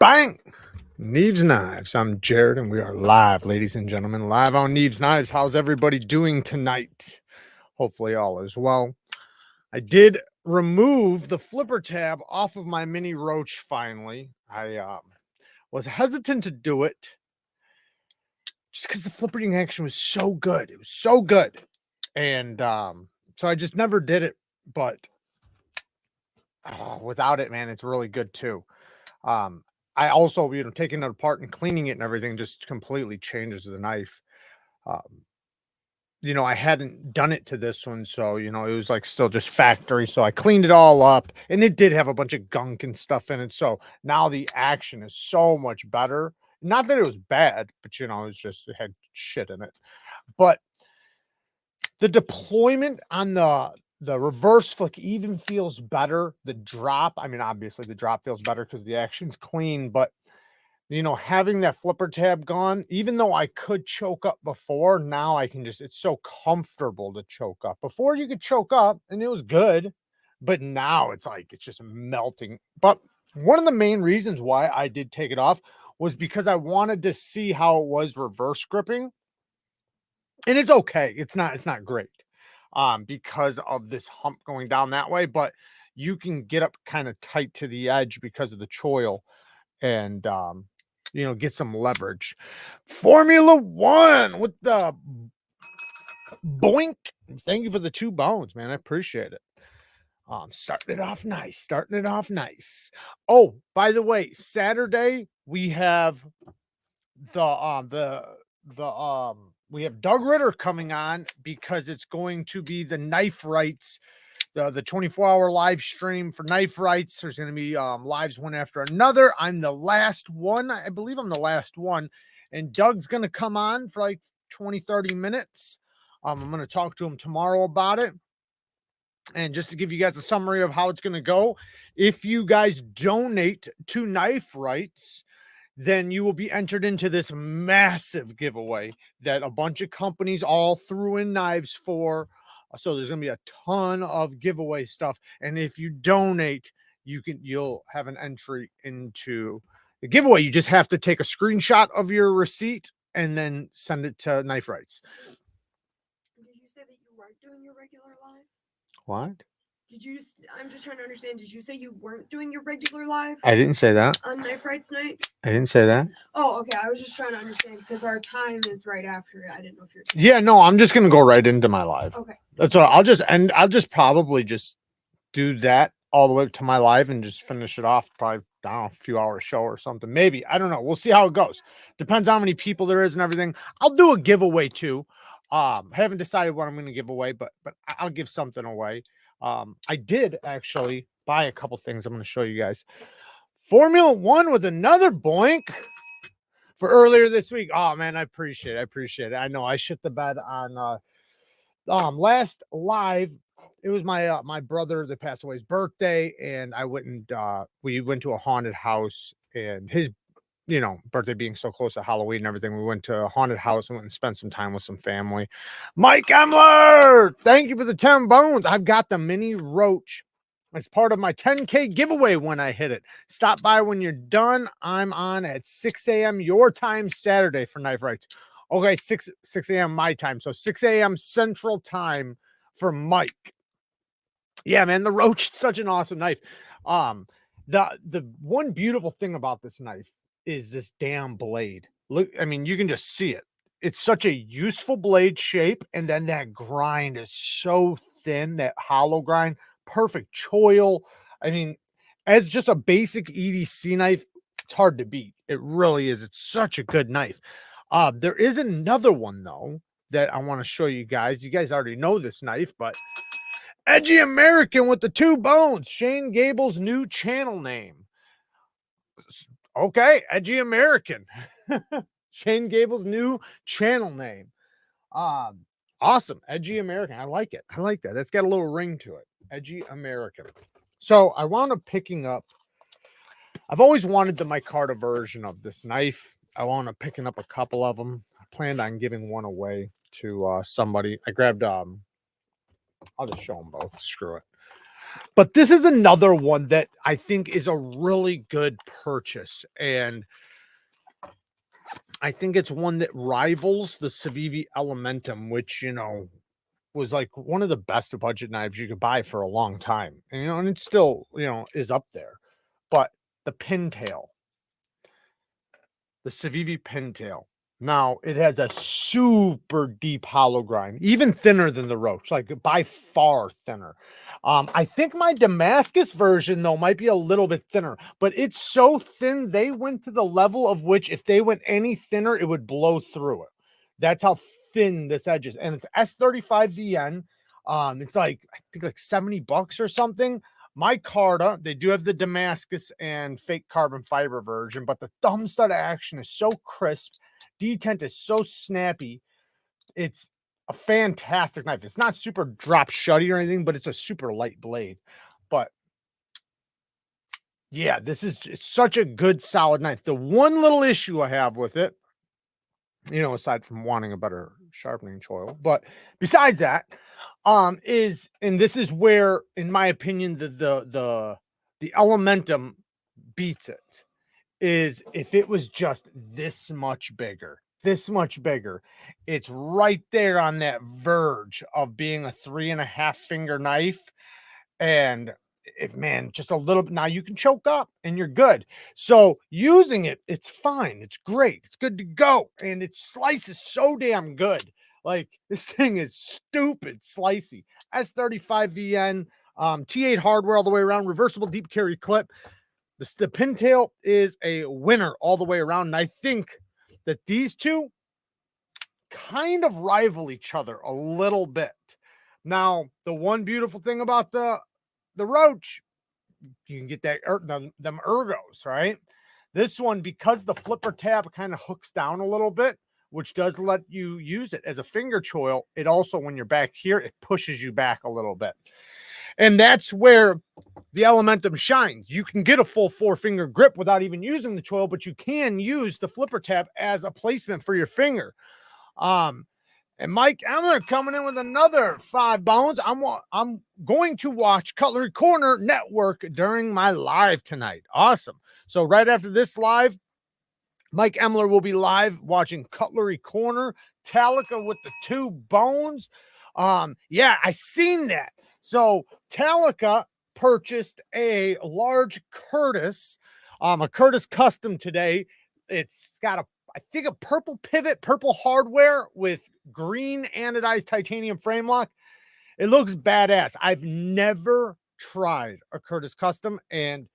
Bang! Neeves Knives. I'm Jared, and we are live, ladies and gentlemen, live on Neeves Knives. How's everybody doing tonight? Hopefully, all is well. I did remove the flipper tab off of my mini roach finally. I was hesitant to do it just because the flippering action was so good. It was so good. And so I just never did it. But without it, man, it's really good too. I also, taking it apart and cleaning it and everything just completely changes the knife. I hadn't done it to this one, so, it was like still just factory. So I cleaned it all up, and it did have a bunch of gunk and stuff in it. So now the action is so much better. Not that it was bad, but, it had shit in it. But the deployment on the reverse flick even feels better. The drop, I mean, obviously the drop feels better because the action's clean, but having that flipper tab gone, even though I could choke up before, now I can it's so comfortable to choke up. Before you could choke up and it was good, but now it's just melting. But one of the main reasons why I did take it off was because I wanted to see how it was reverse gripping. And it's okay. It's not great. Because of this hump going down that way, but you can get up kind of tight to the edge because of the choil and, get some leverage. Formula One with the boink. Thank you for the 2 bones, man. I appreciate it. Starting it off nice. Oh, by the way, Saturday we have we have Doug Ritter coming on because it's going to be the knife rights, the 24-hour live stream for knife rights. There's going to be lives one after another. I'm the last one. I believe I'm the last one. And Doug's going to come on for like 20, 30 minutes. I'm going to talk to him tomorrow about it. And just to give you guys a summary of how it's going to go, if you guys donate to knife rights, then you will be entered into this massive giveaway that a bunch of companies all threw in knives for. So there's going to be a ton of giveaway stuff. And if you donate, you'll have an entry into the giveaway. You just have to take a screenshot of your receipt and then send it to Knife Rights. Did you say that you weren't doing your regular live? What? I'm just trying to understand. Did you say you weren't doing your regular live? I didn't say that. On Knife Rights night? I didn't say that. Oh, okay. I was just trying to understand because our time is right after it. I didn't know if you're. Yeah, no, I'm just gonna go right into my live. Okay. That's all. I'll just probably just do that all the way to my live and just finish it off. Probably, I don't know, a few hour show or something. Maybe. I don't know. We'll see how it goes. Depends on how many people there is and everything. I'll do a giveaway too. Haven't decided what I'm going to give away, but I'll give something away. I did actually buy a couple things I'm going to show you guys. Formula One with another boink for earlier this week. Oh man, I appreciate it. I know I shit the bed on last live. It was my my brother that passed away's birthday, and I went and we went to a haunted house, and his birthday being so close to Halloween and everything, we went to a haunted house and went and spent some time with some family. Mike Emler, thank you for the 10 bones. I've got the mini roach. It's part of my 10K giveaway when I hit it. Stop by when you're done. I'm on at 6 a.m. your time Saturday for Knife Rights. Okay, 6 a.m. my time. So 6 a.m. Central Time for Mike. Yeah, man, the roach is such an awesome knife. The one beautiful thing about this knife is this damn blade. Look, I mean, you can just see it. It's such a useful blade shape, and then that grind is so thin, that hollow grind, perfect choil. I mean, as just a basic EDC knife, it's hard to beat. It really is. It's such a good knife. There is another one though that I want to show you guys. You guys already know this knife, but Edgy American with the 2 bones. Shane Gable's new channel name. Okay, Edgy American. Shane Gable's new channel name. Awesome. Edgy American. I like it. I like that. That's got a little ring to it. Edgy American. So I wound up picking up. I've always wanted the micarta version of this knife. I wound up picking up a couple of them. I planned on giving one away to somebody. I grabbed I'll just show them both. Screw it. But this is another one that I think is a really good purchase. And I think it's one that rivals the Civivi Elementum, which, you know, was like one of the best budget knives you could buy for a long time. And, you know, and it still, you know, is up there. But the pintail, the Civivi pintail. Now it has a super deep hollow grind, even thinner than the Roach, like by far thinner. I think my Damascus version though might be a little bit thinner, but it's so thin they went to the level of which if they went any thinner, it would blow through it. That's how thin this edge is, and it's S35VN. It's like I think like $70 or something. My Carta, they do have the Damascus and fake carbon fiber version, but the thumb stud action is so crisp. Detent is so snappy. It's a fantastic knife. It's not super drop shutty or anything, but it's a super light blade. But yeah, this is just such a good solid knife. The one little issue I have with it, you know, aside from wanting a better sharpening choil, but besides that, is, and this is where, in my opinion, the Elementum beats it, is if it was just this much bigger, it's right there on that verge of being a 3.5 finger knife. And if, man, just a little bit, now you can choke up and you're good. So using it, it's fine. It's great. It's good to go. And it slices so damn good. Like this thing is stupid slicey. S35VN, T8 hardware all the way around, reversible deep carry clip. The pintail is a winner all the way around. And I think that these two kind of rival each other a little bit. Now, the one beautiful thing about the Roach, you can get that them ergos, right? This one, because the flipper tab kind of hooks down a little bit, which does let you use it as a finger choil, it also, when you're back here, it pushes you back a little bit. And that's where the Elementum shines. You can get a full 4-finger grip without even using the choil, but you can use the flipper tab as a placement for your finger. And Mike Emler coming in with another 5 bones. I'm going to watch Cutlery Corner Network during my live tonight. Awesome. So right after this live, Mike Emler will be live watching Cutlery Corner. Talica with the 2 bones. Yeah, I seen that. So Talica purchased a large Curtis, a Curtis custom today. It's got I think a purple pivot, purple hardware with green anodized titanium frame lock. It looks badass. I've never tried a Curtis custom, and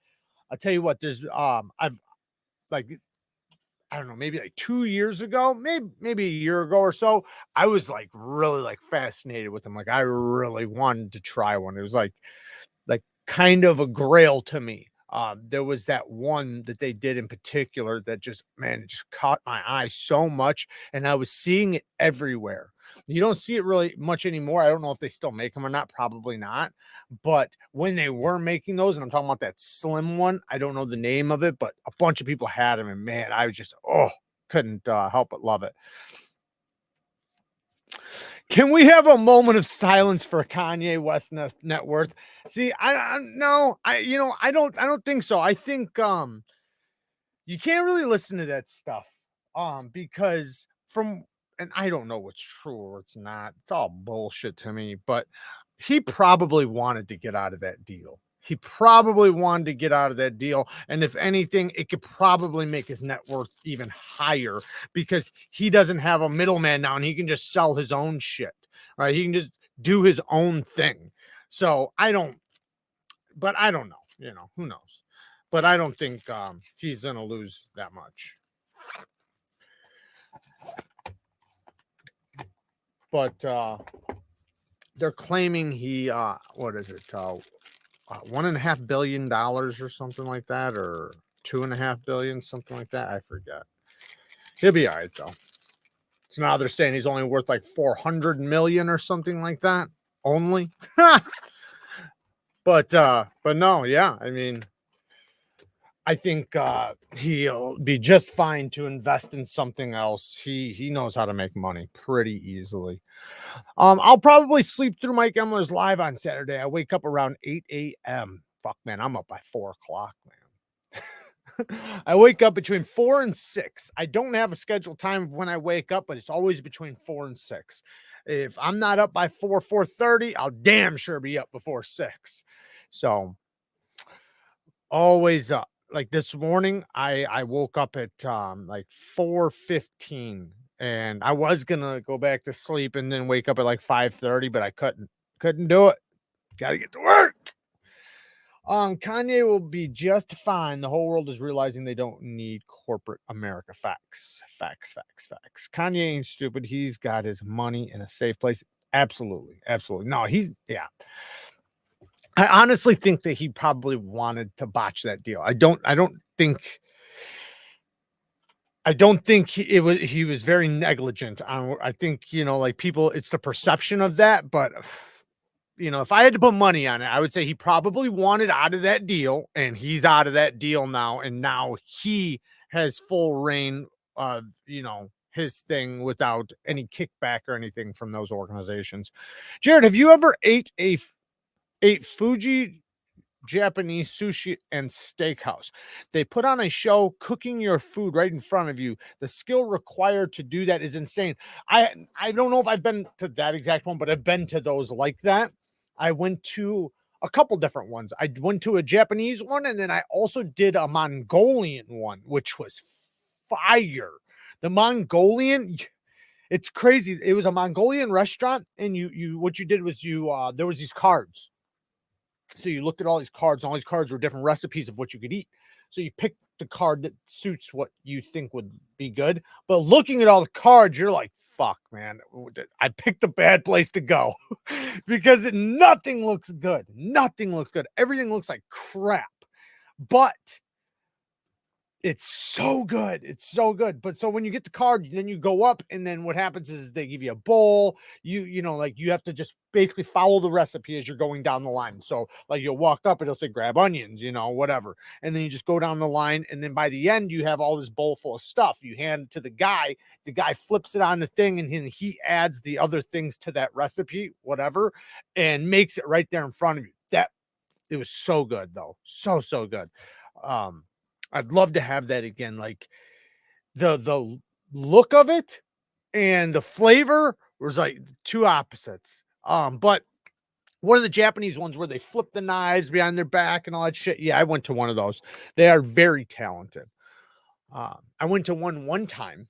I'll tell you what, there's I've like, I don't know, maybe like 2 years ago, maybe a year ago or so, I was like really like fascinated with them. Like I really wanted to try one. It was like kind of a grail to me. There was that one that they did in particular that just, man, it just caught my eye so much, and I was seeing it everywhere. You don't see it really much anymore. I don't know if they still make them or not, probably not. But when they were making those, and I'm talking about that slim one, I don't know the name of it, but a bunch of people had them, and man, I was just, couldn't help but love it. Can we have a moment of silence for Kanye West net worth? See, I don't think so. I think you can't really listen to that stuff because and I don't know what's true or it's not. It's all bullshit to me, but he probably wanted to get out of that deal. He probably wanted to get out of that deal. And if anything, it could probably make his net worth even higher because he doesn't have a middleman now and he can just sell his own shit, right? He can just do his own thing. So I don't know, who knows? But I don't think he's going to lose that much. But they're claiming he, what is it? $1.5 billion or something like that, or $2.5 billion, something like that. I forget. He'll be all right though. So now they're saying he's only worth like 400 million or something like that. Only. But no, yeah. I mean, I think he'll be just fine to invest in something else. He knows how to make money pretty easily. I'll probably sleep through Mike Emler's live on Saturday. I wake up around 8 a.m. Fuck, man, I'm up by 4 o'clock, man. I wake up between 4 and 6. I don't have a scheduled time when I wake up, but it's always between 4 and 6. If I'm not up by 4:30, I'll damn sure be up before 6. So always up. Like this morning, I woke up at like 4:15, and I was gonna go back to sleep and then wake up at like 5:30, but I couldn't do it. Gotta get to work. Kanye will be just fine. The whole world is realizing they don't need corporate America. Facts. Kanye ain't stupid. He's got his money in a safe place. Absolutely. No, yeah. I honestly think that he probably wanted to botch that deal. I don't think he was very negligent on. I think, like people, it's the perception of that, but if I had to put money on it, I would say he probably wanted out of that deal, and he's out of that deal now, and now he has full reign of, his thing without any kickback or anything from those organizations. Jared, have you ever ate Fuji Japanese sushi and steakhouse? They put on a show cooking your food right in front of you. The skill required to do that is insane. I don't know if I've been to that exact one, but I've been to those like that. I went to a couple different ones. I went to a Japanese one, and then I also did a Mongolian one, which was fire. The Mongolian, it's crazy. It was a Mongolian restaurant, and you what you did was there was these cards. So you looked at all these cards, and all these cards were different recipes of what you could eat. So you picked the card that suits what you think would be good. But looking at all the cards, you're like, fuck, man, I picked a bad place to go because nothing looks good. Nothing looks good. Everything looks like crap. But it's so good. It's so good. But so when you get the card, then you go up, and then what happens is they give you a bowl. Like you have to just basically follow the recipe as you're going down the line. So like you'll walk up, it'll say grab onions, whatever. And then you just go down the line. And then by the end, you have all this bowl full of stuff. You hand it to the guy. The guy flips it on the thing, and he adds the other things to that recipe, whatever, and makes it right there in front of you. It was so good though. So good. I'd love to have that again. Like the look of it and the flavor was like two opposites. But one of the Japanese ones where they flip the knives behind their back and all that shit. Yeah, I went to one of those. They are very talented. I went to one time,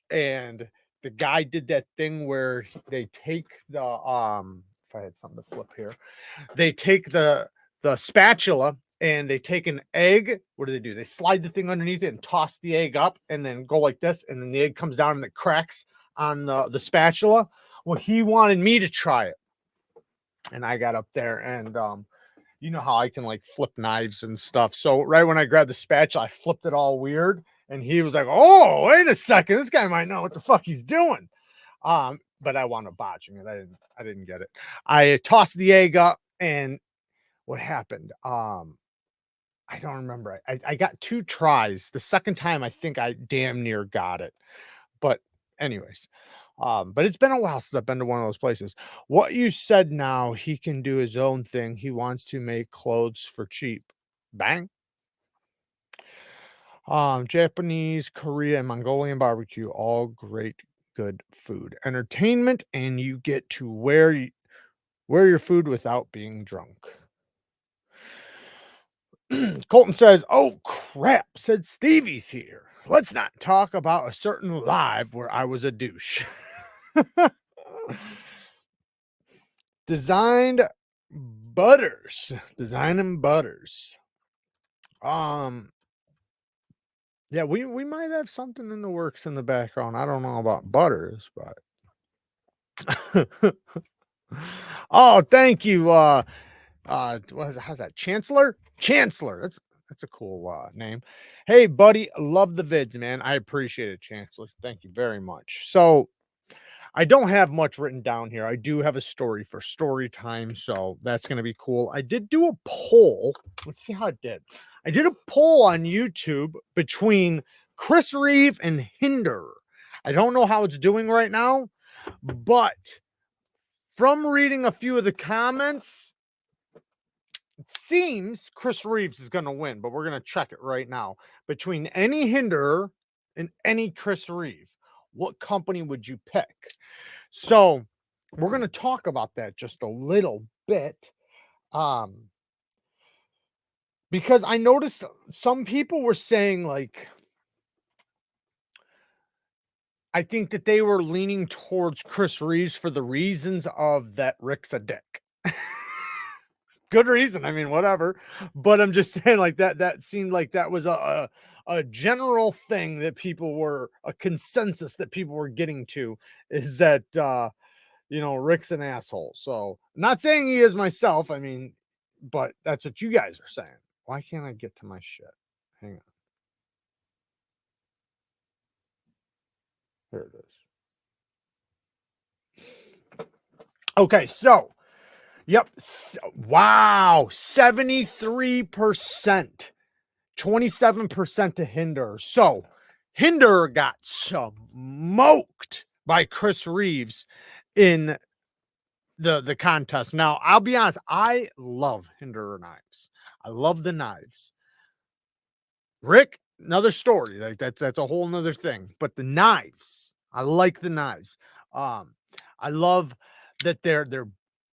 and the guy did that thing where they take the if I had something to flip here, they take the spatula, and they take an egg. What do? They slide the thing underneath it and toss the egg up, and then go like this, and then the egg comes down and it cracks on the spatula. Well, he wanted me to try it, and I got up there, and you know how I can like flip knives and stuff. So right when I grabbed the spatula, I flipped it all weird, and he was like, "Oh, wait a second, this guy might know what the fuck he's doing." But I wound up botching it. I didn't get it. I tossed the egg up, and what happened? I don't remember. I got 2 tries. The second time, I think I damn near got it. But anyways, but it's been a while since I've been to one of those places. What you said now, he can do his own thing. He wants to make clothes for cheap. Bang. Japanese, Korea, and Mongolian barbecue, all great, good food. Entertainment, and you get to wear your food without being drunk. Colton says, "Oh crap, said Stevie's here. Let's not talk about a certain live where I was a douche." Designing butters. Yeah, we might have something in the works in the background. I don't know about butters, but oh, thank you. How's that? Chancellor? That's a cool name. Hey, buddy, love the vids, man. I appreciate it, Chancellor. Thank you very much. So I don't have much written down here. I do have a story for story time, so that's going to be cool. I did do a poll. Let's see how it did. I did a poll on YouTube between Chris Reeve and Hinder. I don't know how it's doing right now, but from reading a few of the comments, it seems Chris Reeves is going to win, but we're going to check it right now. Between any Hinder and any Chris Reeve, what company would you pick? So we're going to talk about that just a little bit. Because I noticed some people were saying, like, I think that they were leaning towards Chris Reeves for the reasons of that Rick's a dick. Good reason. I mean, whatever. But I'm just saying, like, that seemed like that was a general thing that people were, a consensus that people were getting to, is that Rick's an asshole. So not saying he is myself. I mean, but that's what you guys are saying. Why can't I get to my shit? Hang on. Here it is. Okay, so yep. Wow, 73%, 27% to Hinder. So Hinder got smoked by Chris Reeves in the contest. Now, I'll be honest, I love Hinder knives. I love the knives. Rick, another story. Like that's a whole nother thing. But the knives, I like the knives. I love that they're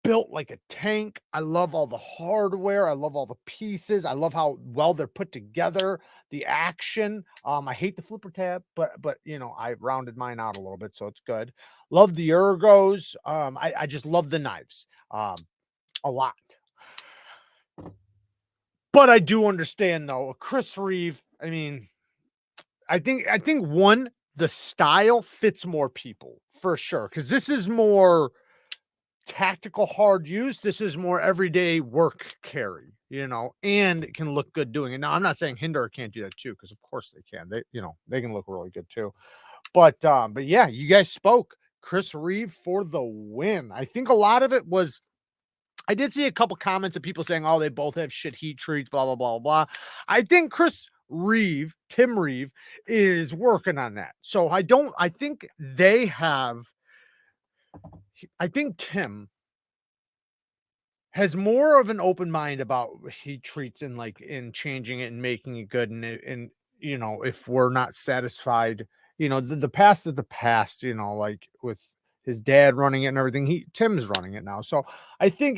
built like a tank. I love all the hardware. I love all the pieces. I love how well they're put together. The action. I hate the flipper tab, but I rounded mine out a little bit, so it's good. Love the ergos. I just love the knives. A lot. But I do understand, though, Chris Reeve. I mean, I think the style fits more people for sure, because this is more tactical hard use. This is more everyday work carry, and it can look good doing it. Now, I'm not saying Hinder can't do that too, because of course they can. They can look really good too. But yeah, you guys spoke. Chris Reeve for the win. I think a lot of it was, I did see a couple comments of people saying, oh, they both have shit heat treats, blah, blah, blah, blah. I think Tim Reeve is working on that. So I think Tim has more of an open mind about heat treats and like in changing it and making it good. And if we're not satisfied, the past is the past, like with his dad running it and everything. Tim's running it now. So I think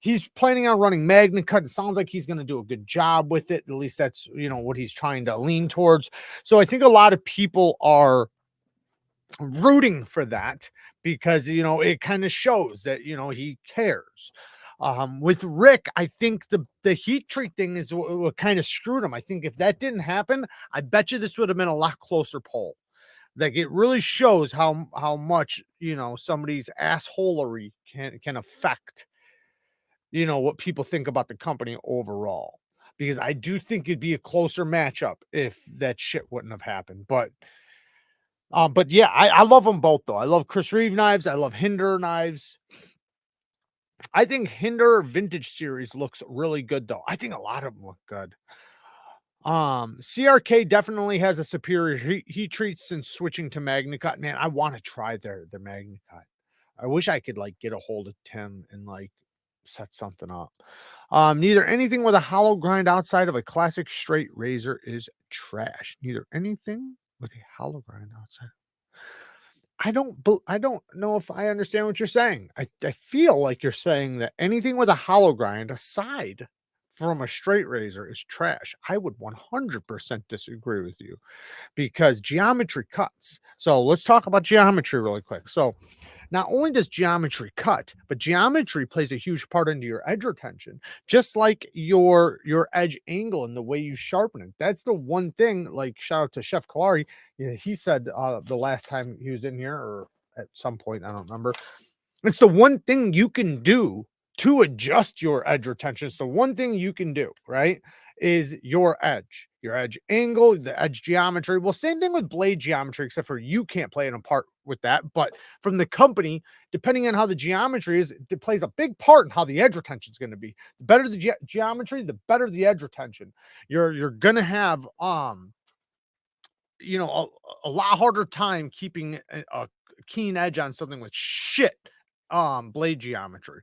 he's planning on running Magna Cut. It sounds like he's going to do a good job with it. At least that's, what he's trying to lean towards. So I think a lot of people are rooting for that because, it kind of shows that, he cares. With Rick, I think the heat treat thing is what kind of screwed him. I think if that didn't happen, I bet you this would have been a lot closer poll. Like, it really shows how much, somebody's assholery can affect, what people think about the company overall. Because I do think it'd be a closer matchup if that shit wouldn't have happened. But yeah, I love them both though. I love Chris Reeve knives. I love Hinder knives. I think Hinder Vintage Series looks really good though. I think a lot of them look good. CRK definitely has a superior heat treat since switching to Magna Cut. Man, I want to try their Magna Cut. I wish I could like get a hold of Tim and like set something up. Neither anything with a hollow grind outside of a classic straight razor is trash. Neither anything with a hollow grind outside. I don't know if I understand what you're saying. I feel like you're saying that anything with a hollow grind aside from a straight razor is trash. I would 100% disagree with you because geometry cuts. So let's talk about geometry really quick. So not only does geometry cut, but geometry plays a huge part into your edge retention, just like your edge angle and the way you sharpen it. That's the one thing, like shout out to Chef Kalari. He said the last time he was in here or at some point, I don't remember. It's the one thing you can do to adjust your edge retention. It's the one thing you can do, right? Is your edge. your edge angle, the edge geometry. Well, same thing with blade geometry, except for you can't play a part with that. But from the company, depending on how the geometry is, it plays a big part in how the edge retention is going to be. The better the geometry, the better the edge retention. You're going to have you know, a lot harder time keeping a keen edge on something with shit blade geometry.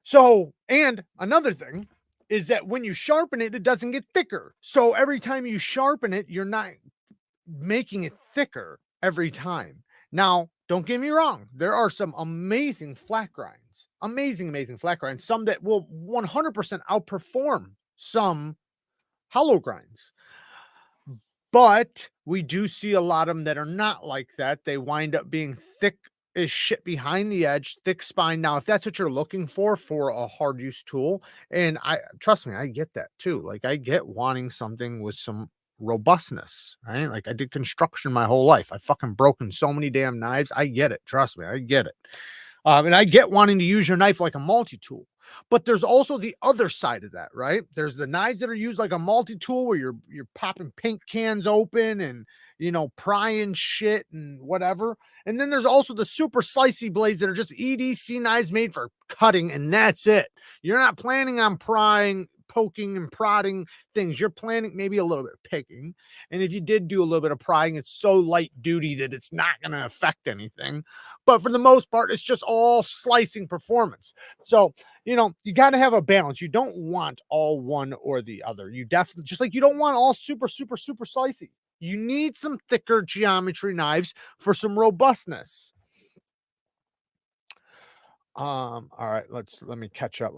So, and another thing is that when you sharpen it, it doesn't get thicker. So every time you sharpen it, you're not making it thicker every time. Now, don't get me wrong, there are some amazing flat grinds, amazing flat grinds, some that will 100% outperform some hollow grinds. But we do see a lot of them that are not like that. They wind up being thick as shit behind the edge, thick spine. Now, if that's what you're looking for a hard use tool, and I trust me, I get that too. Like I get wanting something with some robustness, right? Like I did construction my whole life. I fucking broken so many damn knives. I get it. Trust me, I get it. And I get wanting to use your knife like a multi-tool. But there's also the other side of that, right? There's the knives that are used like a multi-tool where you're popping paint cans open and prying shit and whatever. And then there's also the super slicey blades that are just EDC knives made for cutting, and that's it. You're not planning on prying, poking, and prodding things. You're planning maybe a little bit of picking. And if you did do a little bit of prying, it's so light duty that it's not going to affect anything. But for the most part, it's just all slicing performance. So, you got to have a balance. You don't want all one or the other. You definitely, just like you don't want all super slicey. You need some thicker geometry knives for some robustness. All right, let me catch up.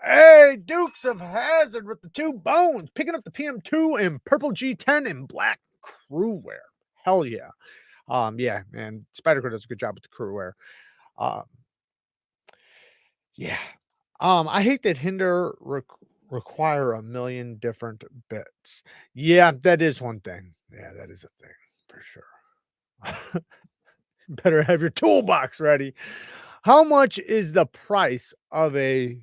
Hey, Dukes of Hazzard with the 2 bones, picking up the PM2 and purple G10 and black crew wear. Hell yeah. Yeah, man, Spider-Crit does a good job with the crew wear. Yeah. I hate that Hinder require a million different bits. Yeah, that is one thing. Yeah, that is a thing for sure. Better have your toolbox ready. How much is the price of a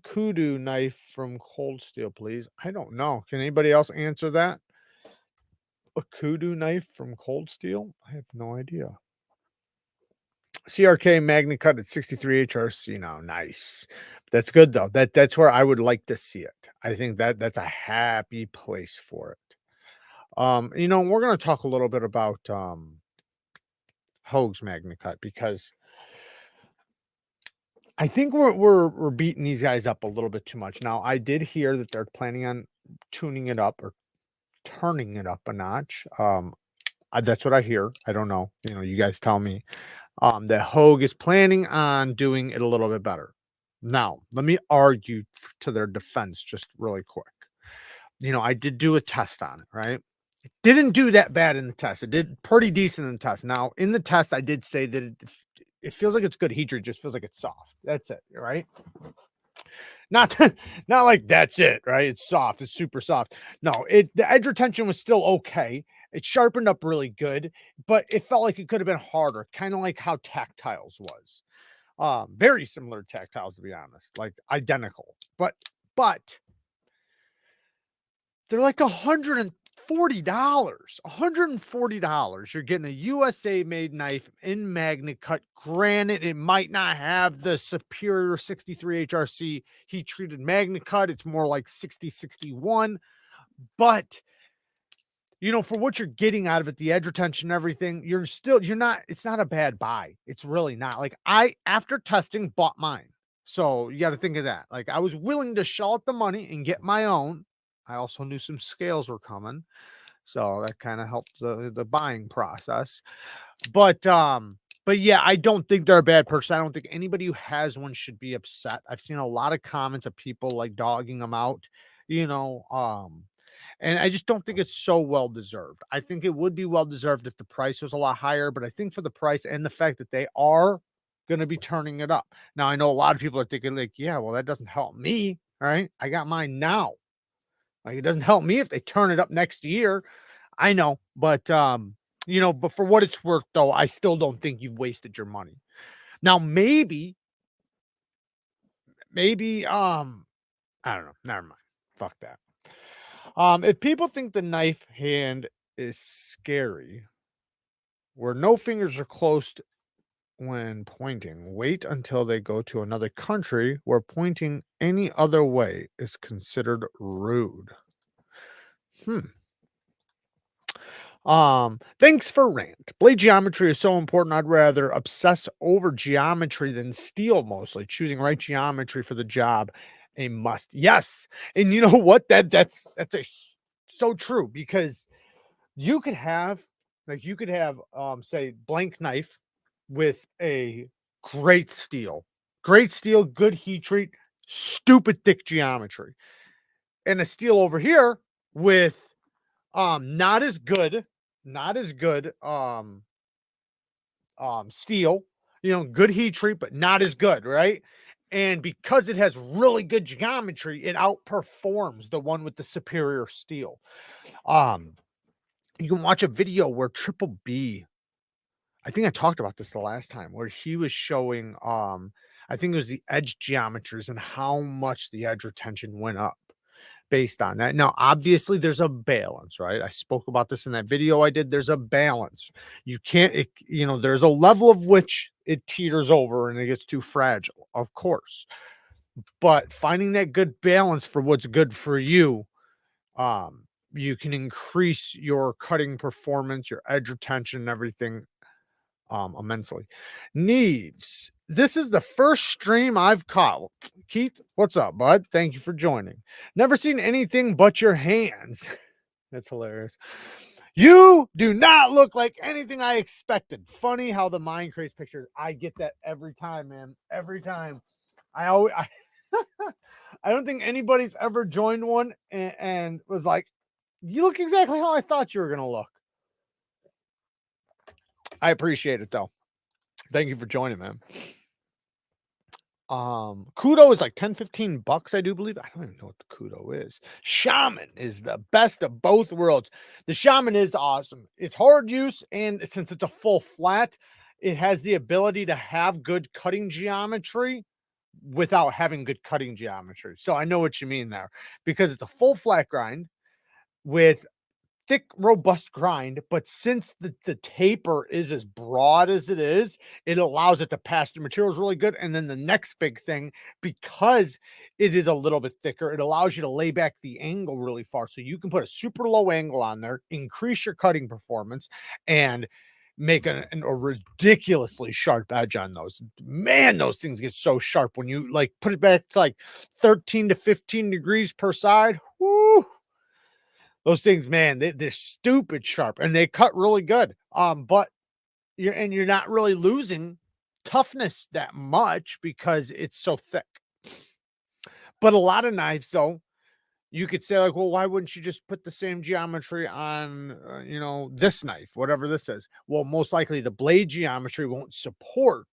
kudu knife from Cold Steel, please? I don't know. Can anybody else answer that? A kudu knife from Cold Steel? I have no idea. CRK Magna Cut at 63 HRC now. Nice. That's good though. That's where I would like to see it. I think that's a happy place for it. We're gonna talk a little bit about Hoag's Magna Cut because I think we're beating these guys up a little bit too much. Now, I did hear that they're planning on tuning it up or turning it up a notch. That's what I hear. I don't know. You guys tell me. That Hoag is planning on doing it a little bit better. Now, let me argue to their defense just really quick. I did do a test on it, right? It didn't do that bad in the test. It did pretty decent in the test. Now, in the test, I did say that it feels like it's good heat treat, just feels like it's soft. That's it, right? Not not like that's it, right? It's soft, it's super soft. No, the edge retention was still okay. It sharpened up really good, but it felt like it could have been harder, kind of like how Tactiles was. Very similar to Tactiles, to be honest, like identical. But they're like $140. $140. You're getting a USA made knife in Magna Cut. Granted, it might not have the superior 63 HRC heat treated Magna Cut. It's more like 6061. But for what you're getting out of it, the edge retention, everything, it's not a bad buy. It's really not. Like after testing, bought mine. So you got to think of that. Like I was willing to shell out the money and get my own. I also knew some scales were coming. So that kind of helped the buying process. But yeah, I don't think they're a bad person. I don't think anybody who has one should be upset. I've seen a lot of comments of people like dogging them out, and I just don't think it's so well deserved. I think it would be well deserved if the price was a lot higher, but I think for the price and the fact that they are going to be turning it up. Now, I know a lot of people are thinking like, yeah, well, that doesn't help me. All right. I got mine now. Like it doesn't help me if they turn it up next year. I know, but but for what it's worth though, I still don't think you've wasted your money. Now, maybe, I don't know. Never mind. Fuck that. If people think the knife hand is scary, where no fingers are closed when pointing, wait until they go to another country where pointing any other way is considered rude. Hmm. Thanks for rant. Blade geometry is so important. I'd rather obsess over geometry than steel mostly. Choosing right geometry for the job, a must. Yes. And you know what? So true because you could have say blank knife with a great steel, good heat treat, stupid thick geometry, and a steel over here with not as good, not as good steel, good heat treat, but not as good, right? And because it has really good geometry, it outperforms the one with the superior steel. Um, you can watch a video where Triple B, I think I talked about this the last time, where he was showing I think it was the edge geometries and how much the edge retention went up based on that. Now, obviously, there's a balance, right? I spoke about this in that video I did. There's a balance. You can't, there's a level of which it teeters over and it gets too fragile, of course. But finding that good balance for what's good for you, you can increase your cutting performance, your edge retention, and everything immensely. Neeves, this is the first stream I've caught. Keith, what's up, bud? Thank you for joining. Never seen anything but your hands. That's hilarious. You do not look like anything I expected. Funny how the mind creates pictures. I get that every time, man. Every time. I don't think anybody's ever joined one and was like, you look exactly how I thought you were going to look. I appreciate it though. Thank you for joining, man. Kudo is like 10-15 bucks, I do believe. I don't even know what the Kudo is. Shaman is the best of both worlds. The Shaman is awesome. It's hard use, and since it's a full flat, it has the ability to have good cutting geometry without having good cutting geometry. So I know what you mean there, because it's a full flat grind with thick, robust grind, but since the taper is as broad as it is, it allows it to pass through materials really good. And then the next big thing, because it is a little bit thicker, it allows you to lay back the angle really far. So you can put a super low angle on there, increase your cutting performance, and make a ridiculously sharp edge on those. Man, those things get so sharp when you like put it back to like 13 to 15 degrees per side. Woo! Those things, man, they're stupid sharp and they cut really good. But you're not really losing toughness that much because it's so thick. But a lot of knives, though, you could say like, well, why wouldn't you just put the same geometry on, this knife, whatever this is? Well, most likely the blade geometry won't support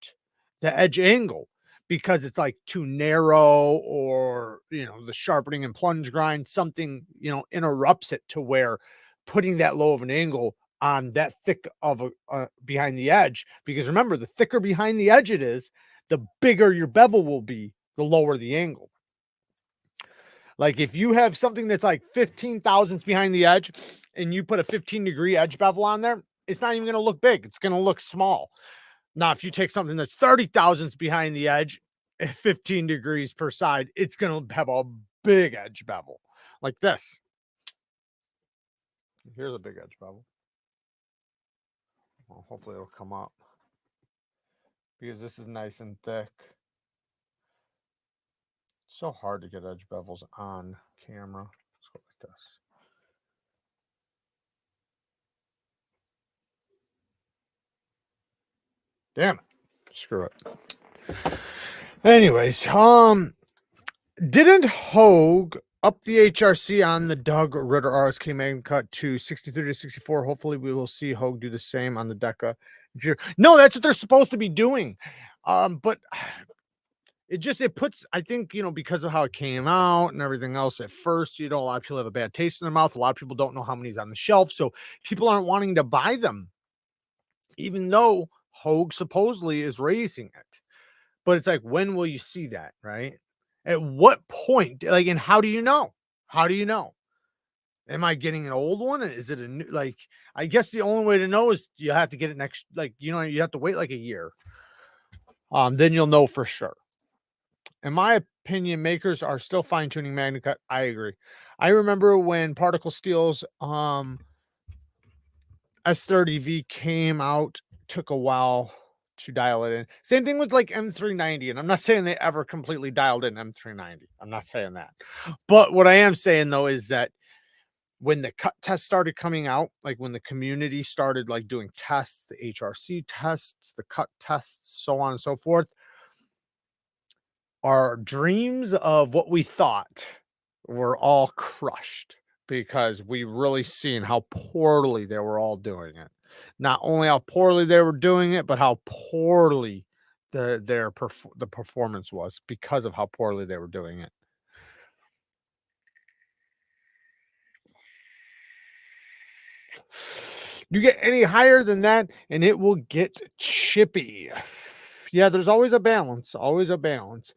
the edge angle because it's like too narrow, or, the sharpening and plunge grind, something, interrupts it to where putting that low of an angle on that thick of a behind the edge, because remember, the thicker behind the edge it is, the bigger your bevel will be, the lower the angle. Like if you have something that's like 15 thousandths behind the edge and you put a 15-degree edge bevel on there, it's not even going to look big. It's going to look small. Now, if you take something that's 30 thousandths behind the edge at 15 degrees per side, it's going to have a big edge bevel like this. Here's a big edge bevel. Well, hopefully it'll come up because this is nice and thick. So hard to get edge bevels on camera. Let's go like this. Damn it. Screw it. Anyways, didn't Hogue up the HRC on the Doug Ritter RSK main cut to 63 to 64? Hopefully we will see Hogue do the same on the Deca. No, that's what they're supposed to be doing. But it puts, I think, because of how it came out and everything else at first, a lot of people have a bad taste in their mouth. A lot of people don't know how many's on the shelf. So people aren't wanting to buy them, even though Hogue supposedly is raising it. But it's like, when will you see that, right? At what point? Like, and how do you know? How do you know? Am I getting an old one? Is it a new, like, I guess the only way to know is you have to get it next, like, you know, you have to wait like a year. Then you'll know for sure. In my opinion, makers are still fine tuning Magna Cut. I agree. I remember when particle steels, S30V came out, took a while to dial it in. Same thing with like M390, and I'm not saying they ever completely dialed in M390. I'm not saying that. But what I am saying though is that when the cut tests started coming out, like when the community started like doing tests, the HRC tests, the cut tests, so on and so forth, our dreams of what we thought were all crushed because we really seen how poorly they were all doing it. Not only how poorly they were doing it, but how poorly the performance was because of how poorly they were doing it. You get any higher than that, and it will get chippy. Yeah, there's always a balance. Always a balance.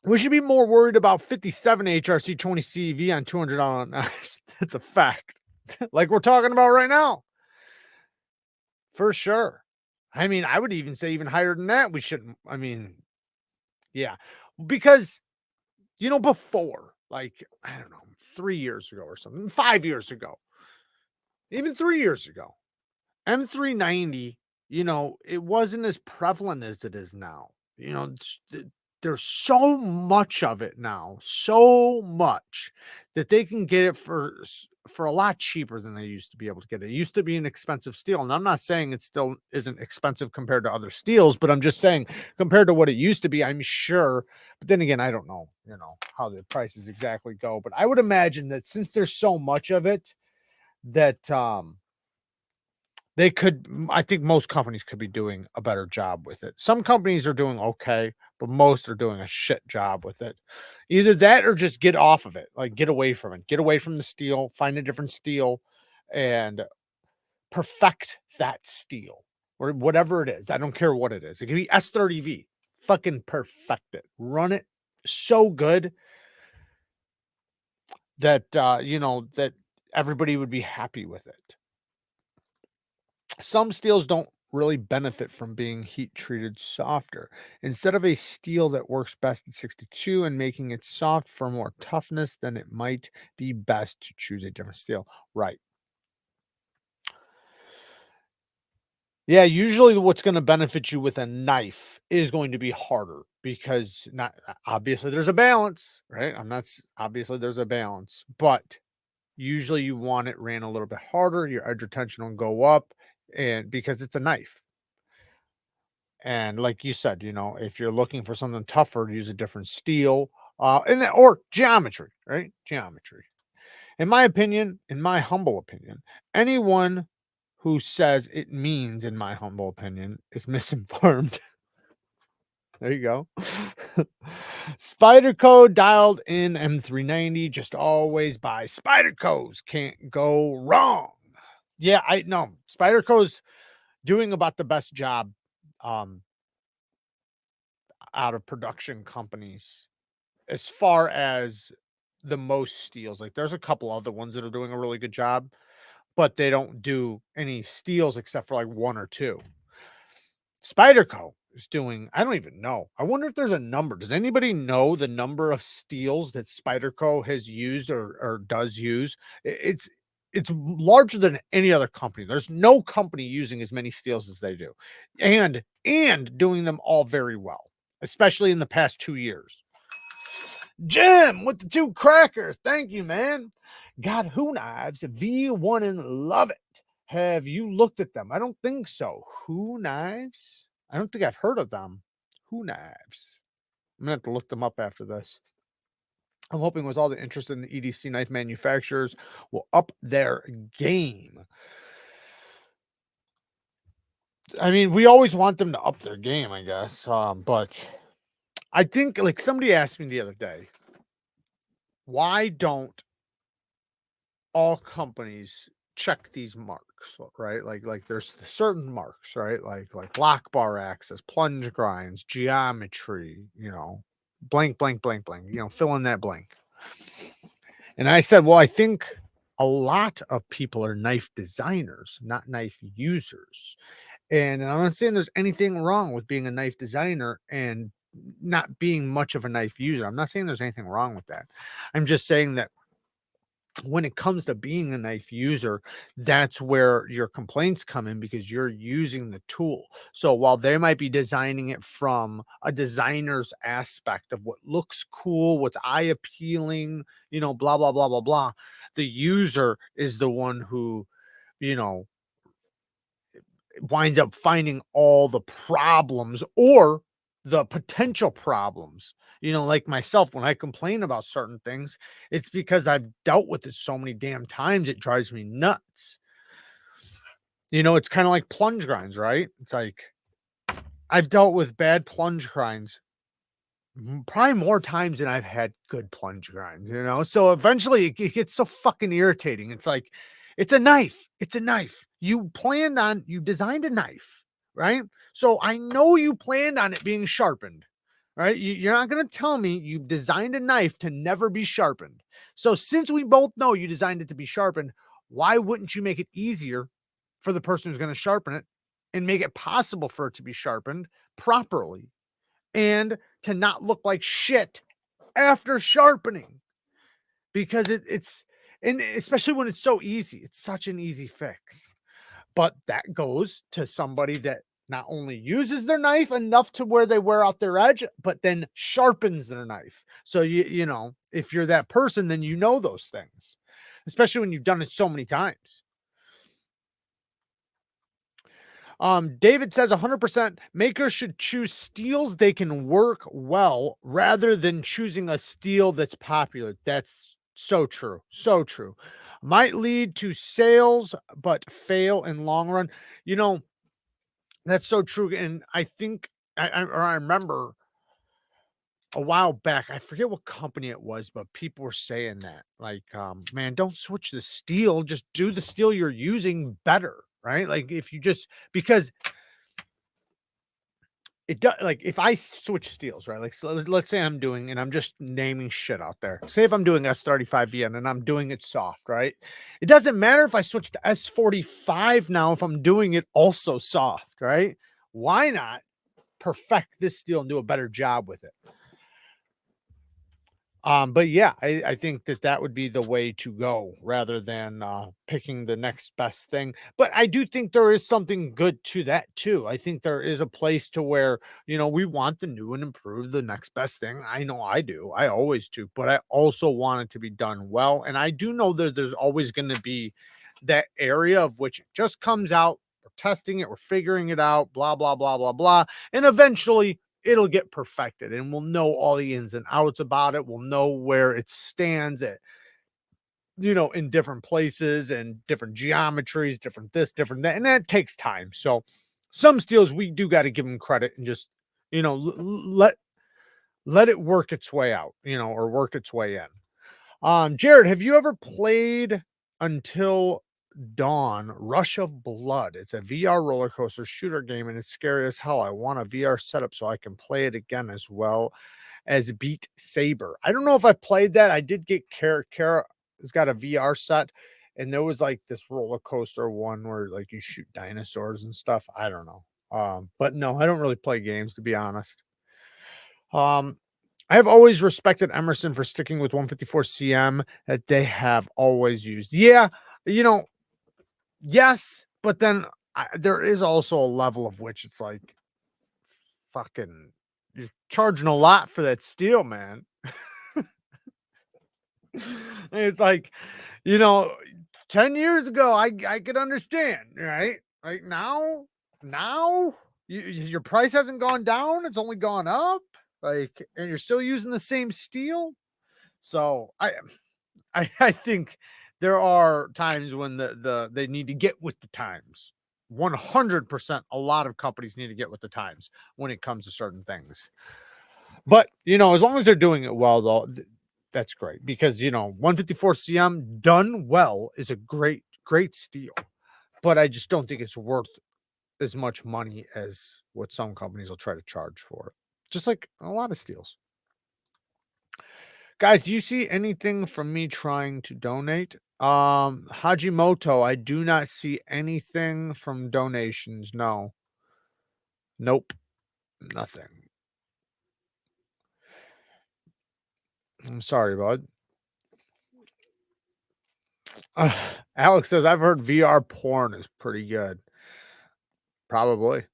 We should be more worried about 57 HRC 20 CV on $200 knives. That's a fact. Like we're talking about right now. For sure. I mean, I would even say even higher than that. We shouldn't. I mean, yeah. Because, you know, before, like, I don't know, 3 years ago or something, 5 years ago, even 3 years ago, M390, you know, it wasn't as prevalent as it is now. You know, there's so much of it now, so much that they can get it for a lot cheaper than they used to be able to get it. It used to be an expensive steel, and I'm not saying it still isn't expensive compared to other steels, but I'm just saying compared to what it used to be, I'm sure. But then again, I don't know, you know, how the prices exactly go. But I would imagine that since there's so much of it, that they could, I think most companies could be doing a better job with it. Some companies are doing okay, but most are doing a shit job with it. Either that or just get off of it, like get away from it, get away from the steel, find a different steel and perfect that steel or whatever it is. I don't care what it is. It could be S30V. Fucking perfect it. Run it so good that, you know, that everybody would be happy with it. Some steels don't really benefit from being heat treated softer. Instead of a steel that works best at 62 and making it soft for more toughness, then it might be best to choose a different steel. Right. Yeah, usually what's going to benefit you with a knife is going to be harder because not obviously there's a balance, right? Obviously there's a balance, but usually you want it ran a little bit harder, your edge retention will go up and because it's a knife. And like you said, you know, if you're looking for something tougher, use a different steel, and that, or geometry, right? Geometry. In my opinion, in my humble opinion, anyone who says it means, in my humble opinion, is misinformed. There you go. Spider Code dialed in M390. Just always buy Spider Codes. Can't go wrong. Yeah, I know. Spider Code's doing about the best job um out of production companies as far as the most steels. Like there's a couple other ones that are doing a really good job, but they don't do any steels except for like one or two. Spyderco is doing, I don't even know. I wonder if there's a number. Does anybody know the number of steels that Spyderco has used or does use? It's larger than any other company. There's no company using as many steels as they do. And doing them all very well, especially in the past 2 years. Jim with the 2 crackers. Thank you, man. Got Who Knives V1 and love it. Have you looked at them? I don't think so. Who Knives? I don't think I've heard of them. Who Knives? I'm gonna have to look them up after this. I'm hoping with all the interest in the EDC knife manufacturers will up their game. I mean, we always want them to up their game, I guess. But I think like somebody asked me the other day, why don't all companies check these marks, right? Like there's certain marks, right? Like lock bar access, plunge grinds, geometry, you know, blank, blank, blank, blank, you know, fill in that blank. And I said, well, I think a lot of people are knife designers, not knife users. And I'm not saying there's anything wrong with being a knife designer and not being much of a knife user. I'm not saying there's anything wrong with that. I'm just saying that when it comes to being a knife user, that's where your complaints come in because you're using the tool. So while they might be designing it from a designer's aspect of what looks cool, what's eye appealing, blah, blah, blah, blah, blah, the user is the one who, you know, winds up finding all the problems or the potential problems. Like myself, when I complain about certain things, it's because I've dealt with it so many damn times, it drives me nuts. It's kind of like plunge grinds, right? It's like I've dealt with bad plunge grinds probably more times than I've had good plunge grinds. So eventually it gets so fucking irritating. It's like, it's a knife. It's a knife. You designed a knife, right? So I know you planned on it being sharpened, right? You're not going to tell me you designed a knife to never be sharpened. So since we both know you designed it to be sharpened, why wouldn't you make it easier for the person who's going to sharpen it and make it possible for it to be sharpened properly? And to not look like shit after sharpening, because it's and especially when it's so easy, it's such an easy fix. But that goes to somebody that not only uses their knife enough to where they wear out their edge, but then sharpens their knife. So if you're that person, then those things, especially when you've done it so many times. David says 100% makers should choose steels they can work well rather than choosing a steel that's popular. That's so true. So true. Might lead to sales, but fail in long run. That's so true. And I think I remember a while back, I forget what company it was, but people were saying that, like, man, don't switch the steel, just do the steel you're using better, right? Like if you just because it does, like if I switch steels, right? Like, so let's say and I'm just naming shit out there. Say if I'm doing S35VN and I'm doing it soft, right? It doesn't matter if I switch to S45 now if I'm doing it also soft, right? Why not perfect this steel and do a better job with it? But yeah, I think that would be the way to go rather than picking the next best thing. But I do think there is something good to that too. I think there is a place to where, we want the new and improved, the next best thing. I know I do. I always do. But I also want it to be done well. And I do know that there's always going to be that area of which it just comes out. We're testing it. We're figuring it out. Blah, blah, blah, blah, blah. And eventually it'll get perfected and we'll know all the ins and outs about it. We'll know where it stands at, in different places and different geometries, different this, different that. And that takes time. So some steels, we do got to give them credit and just, let it work its way out, or work its way in. Jared, have you ever played Until Dawn Rush of Blood? It's a VR roller coaster shooter game and it's scary as hell. I want a VR setup so I can play it again as well as Beat Saber. I don't know if I played that. I did get Kara has got a VR set and there was like this roller coaster one where like you shoot dinosaurs and stuff. I don't know. But no, I don't really play games to be honest. I have always respected Emerson for sticking with 154 CM that they have always used. Yeah, yes, but then there is also a level of which it's like, fucking, you're charging a lot for that steel, man. It's like, you know, 10 years ago, I could understand, right? Right now, your price hasn't gone down, it's only gone up, like, and you're still using the same steel. So I think there are times when they need to get with the times. 100%, a lot of companies need to get with the times when it comes to certain things. But as long as they're doing it well, though, that's great because 154 CM done well is a great steel. But I just don't think it's worth as much money as what some companies will try to charge for it. Just like a lot of steels. Guys, do you see anything from me trying to donate? Hajimoto, I do not see anything from donations. No. Nope. Nothing. I'm sorry, bud. Alex says, I've heard VR porn is pretty good. Probably.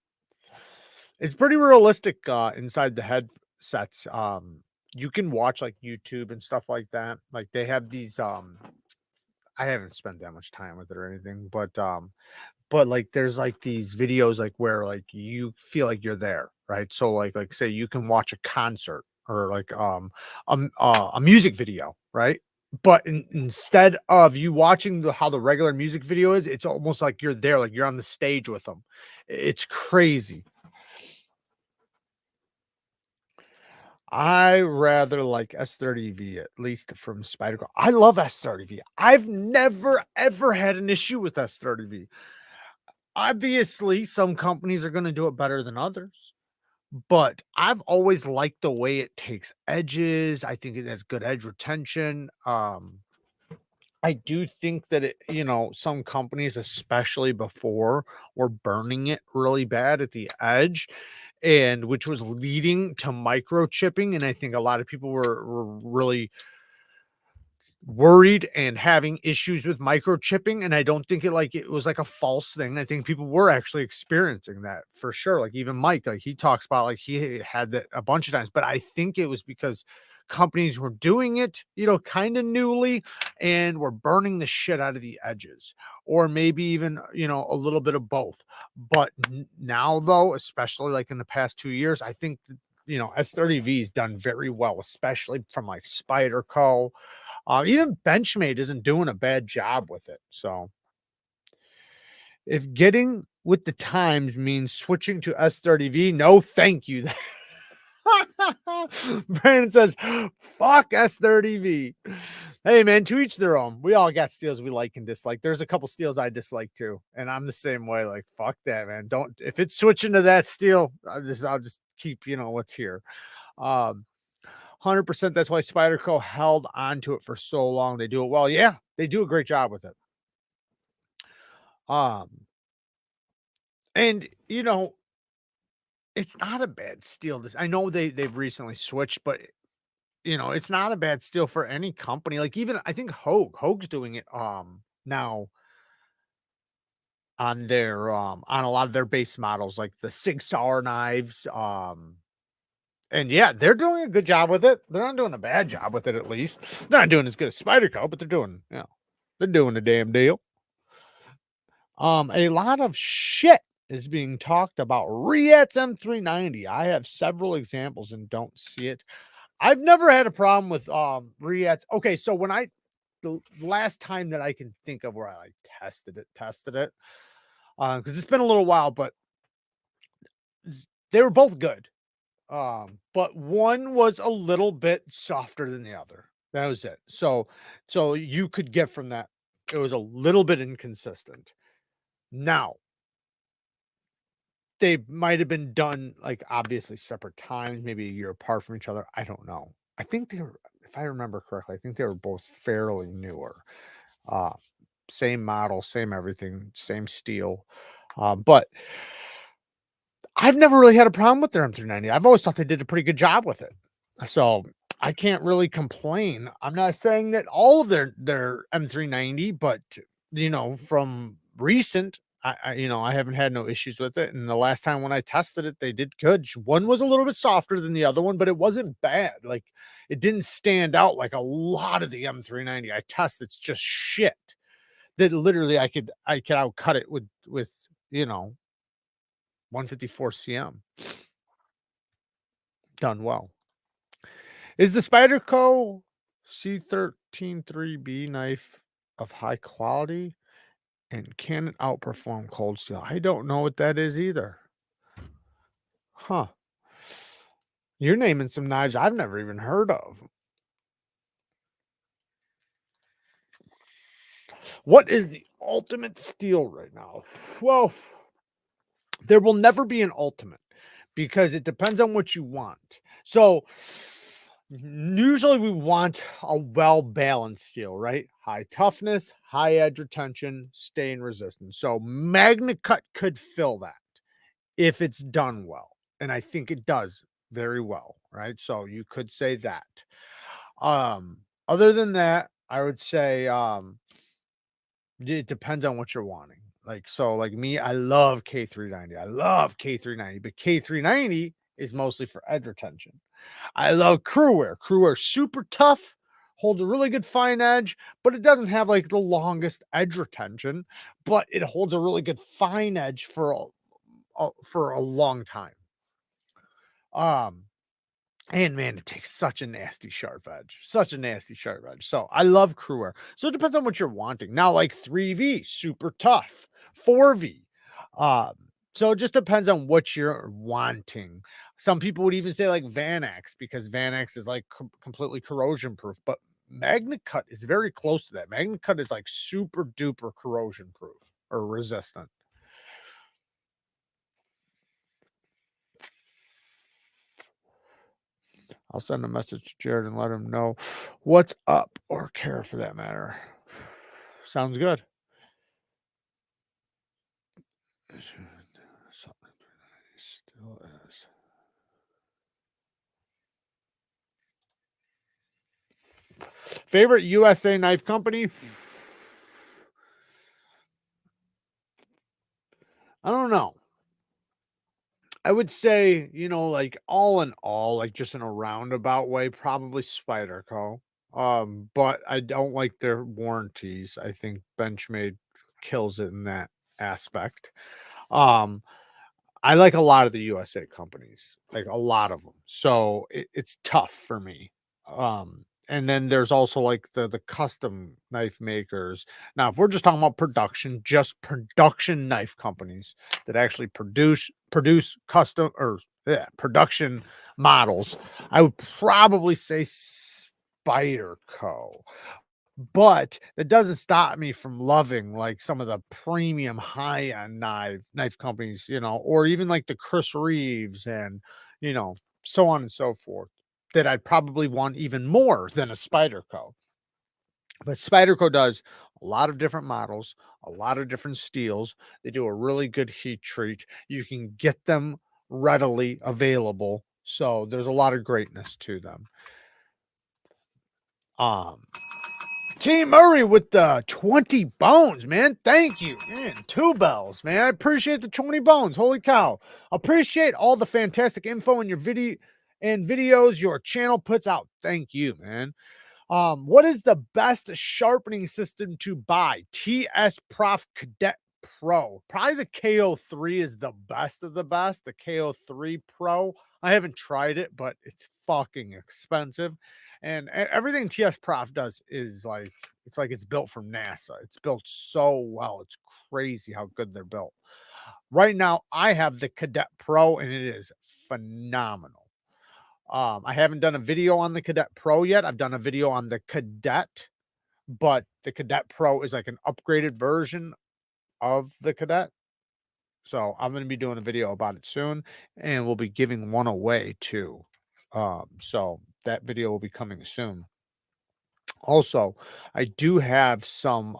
It's pretty realistic inside the headsets. You can watch like YouTube and stuff like that. Like they have these I haven't spent that much time with it or anything, but like there's like these videos like where like you feel like you're there, right? So like say you can watch a concert or like a music video, right? But instead of you watching how the regular music video is, it's almost like you're there, like you're on the stage with them. It's crazy. I rather like S30V, at least from Spyderco. I love S30V. I've never ever had an issue with S30V. Obviously, some companies are going to do it better than others, but I've always liked the way it takes edges. I think it has good edge retention. I do think that some companies, especially before, were burning it really bad at the edge, and which was leading to microchipping. And I think a lot of people were really worried and having issues with microchipping, and I don't think it was like a false thing. I think people were actually experiencing that for sure. Like even Mike, like he talks about like he had that a bunch of times, but I think it was because companies were doing it, kind of newly and were burning the shit out of the edges, or maybe even, a little bit of both. But now though, especially like in the past 2 years, I think that, S30V has done very well, especially from like Spyderco. Even Benchmade isn't doing a bad job with it. So if getting with the times means switching to S30V, no, thank you. Brandon says, fuck S30V. Hey, man, to each their own. We all got steels we like and dislike. There's a couple steels I dislike too. And I'm the same way. Like, fuck that, man. If it's switching to that steel, I'll just keep, what's here. 100%. That's why Spyderco held on to it for so long. They do it well. Yeah, they do a great job with it. And it's not a bad steel. I know they've recently switched, but it's not a bad steel for any company. Like even I think Hogue's doing it now on their on a lot of their base models, like the Sig Sauer knives. And yeah, they're doing a good job with it. They're not doing a bad job with it, at least. They're not doing as good as Spyderco, but they're doing, they're doing the damn deal. A lot of shit is being talked about Riet's M390. I have several examples and don't see it. I've never had a problem with Riet's. Okay, so the last time that I can think of where I like tested it, because it's been a little while, but they were both good. But one was a little bit softer than the other. That was it. So you could get from that it was a little bit inconsistent. Now, they might have been done like obviously separate times, maybe a year apart from each other. I don't know. I think they were, if I remember correctly, I think they were both fairly newer. Uh, Same model, same everything, same steel. But I've never really had a problem with their M390. I've always thought they did a pretty good job with it. So I can't really complain. I'm not saying that all of their M390, but from recent, I haven't had no issues with it. And the last time when I tested it, they did good. One was a little bit softer than the other one, but it wasn't bad. Like it didn't stand out like a lot of the M390 I test. It's just shit that literally I could outcut it with 154 cm. Done well. Is the Spyderco C133B knife of high quality, and can it outperform cold steel? I don't know what that is either. Huh. You're naming some knives I've never even heard of. What is the ultimate steel right now? Well, there will never be an ultimate because it depends on what you want. So Usually we want a well-balanced steel, right? High toughness, high edge retention, stain resistance. So Magna Cut could fill that if it's done well. And I think it does very well, right? So you could say that. Other than that, I would say it depends on what you're wanting. Like, so like me, I love K390. I love K390, but K390 is mostly for edge retention. I love crew wear. Crew wear super tough, holds a really good fine edge, but it doesn't have like the longest edge retention, but it holds a really good fine edge for a long time. Um, and man, it takes such a nasty sharp edge, such a nasty sharp edge. So I love crew wear. So it depends on what you're wanting. Now, like 3V, super tough, 4V. Um, so it just depends on what you're wanting. Some people would even say like Vanax because Vanax is like completely corrosion proof, but Magna Cut is very close to that. Magna Cut is like super duper corrosion proof or resistant. I'll send a message to Jared and let him know what's up or care for that matter. Sounds good. Still is. Favorite USA knife company? I don't know. I would say, like all in all, like just in a roundabout way, probably Spyderco. But I don't like their warranties. I think Benchmade kills it in that aspect. Um, I like a lot of the USA companies, like a lot of them. So it's tough for me. And then there's also like the custom knife makers. Now, if we're just talking about production, just production knife companies that actually produce custom or production models, I would probably say Spyderco. But that doesn't stop me from loving, like, some of the premium high-end knife companies, or even, like, the Chris Reeves and, so on and so forth, that I'd probably want even more than a Spyderco. But Spyderco does a lot of different models, a lot of different steels. They do a really good heat treat. You can get them readily available, so there's a lot of greatness to them. Um T Murray with the 20 bones, man. Thank you. Man, 2 bells, man. I appreciate the 20 bones. Holy cow. Appreciate all the fantastic info in your videos your channel puts out. Thank you, man. What is the best sharpening system to buy? TS Prof Cadet Pro. Probably the KO3 is the best of the best. The KO3 Pro. I haven't tried it, but it's fucking expensive. And everything TS Prof does is like it's built from NASA. It's built so well. It's crazy how good they're built. Right now, I have the Cadet Pro, and it is phenomenal. I haven't done a video on the Cadet Pro yet. I've done a video on the Cadet, but the Cadet Pro is like an upgraded version of the Cadet. So I'm going to be doing a video about it soon, and we'll be giving one away too. So that video will be coming soon. Also, I do have some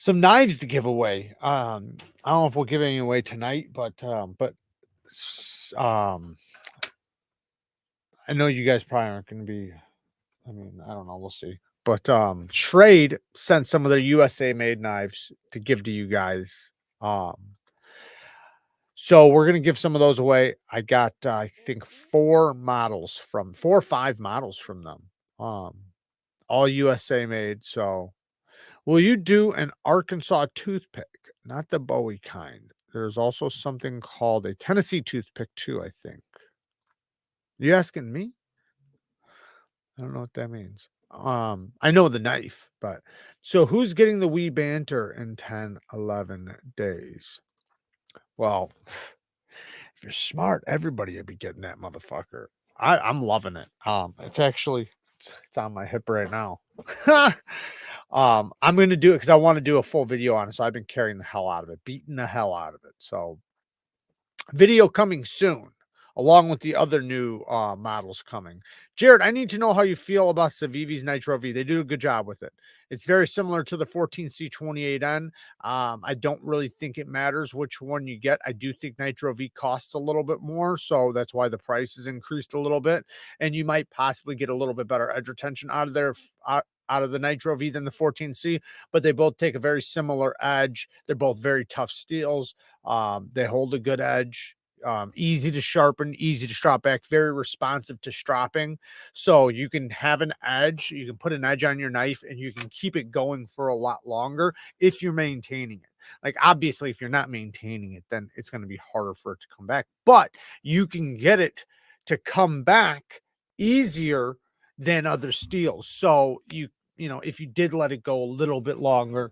knives to give away. I don't know if we'll give any away tonight, but I know you guys probably aren't going to be. I mean, I don't know. We'll see. But Trade sent some of their USA made knives to give to you guys. So we're gonna give some of those away. I got I think 4 or 5 models from them. All USA made. So will you do an Arkansas toothpick? Not the Bowie kind. There's also something called a Tennessee toothpick too, I think. You asking me? I don't know what that means. I know the knife, but so who's getting the wee banter in 10, 11 days? Well, if you're smart, everybody would be getting that motherfucker. I'm loving it. It's on my hip right now. I'm gonna do it because I want to do a full video on it. So I've been carrying the hell out of it, beating the hell out of it. So video coming soon. along with the other new models coming. Jared, I need to know how you feel about Civivi's Nitro V. They do a good job with it. It's very similar to the 14C28N. I don't really think it matters which one you get. I do think Nitro V costs a little bit more, so that's why the price is increased a little bit, and you might possibly get a little bit better edge retention out of there, out of the Nitro V than the 14C, but they both take a very similar edge. They're both very tough steels. They hold a good edge. Easy to sharpen, easy to strap back, very responsive to stropping. So you can have an edge, you can put an edge on your knife, and you can keep it going for a lot longer if you're maintaining it. Like, obviously, if you're not maintaining it, then it's going to be harder for it to come back, but you can get it to come back easier than other steels. So you know, if you did let it go a little bit longer,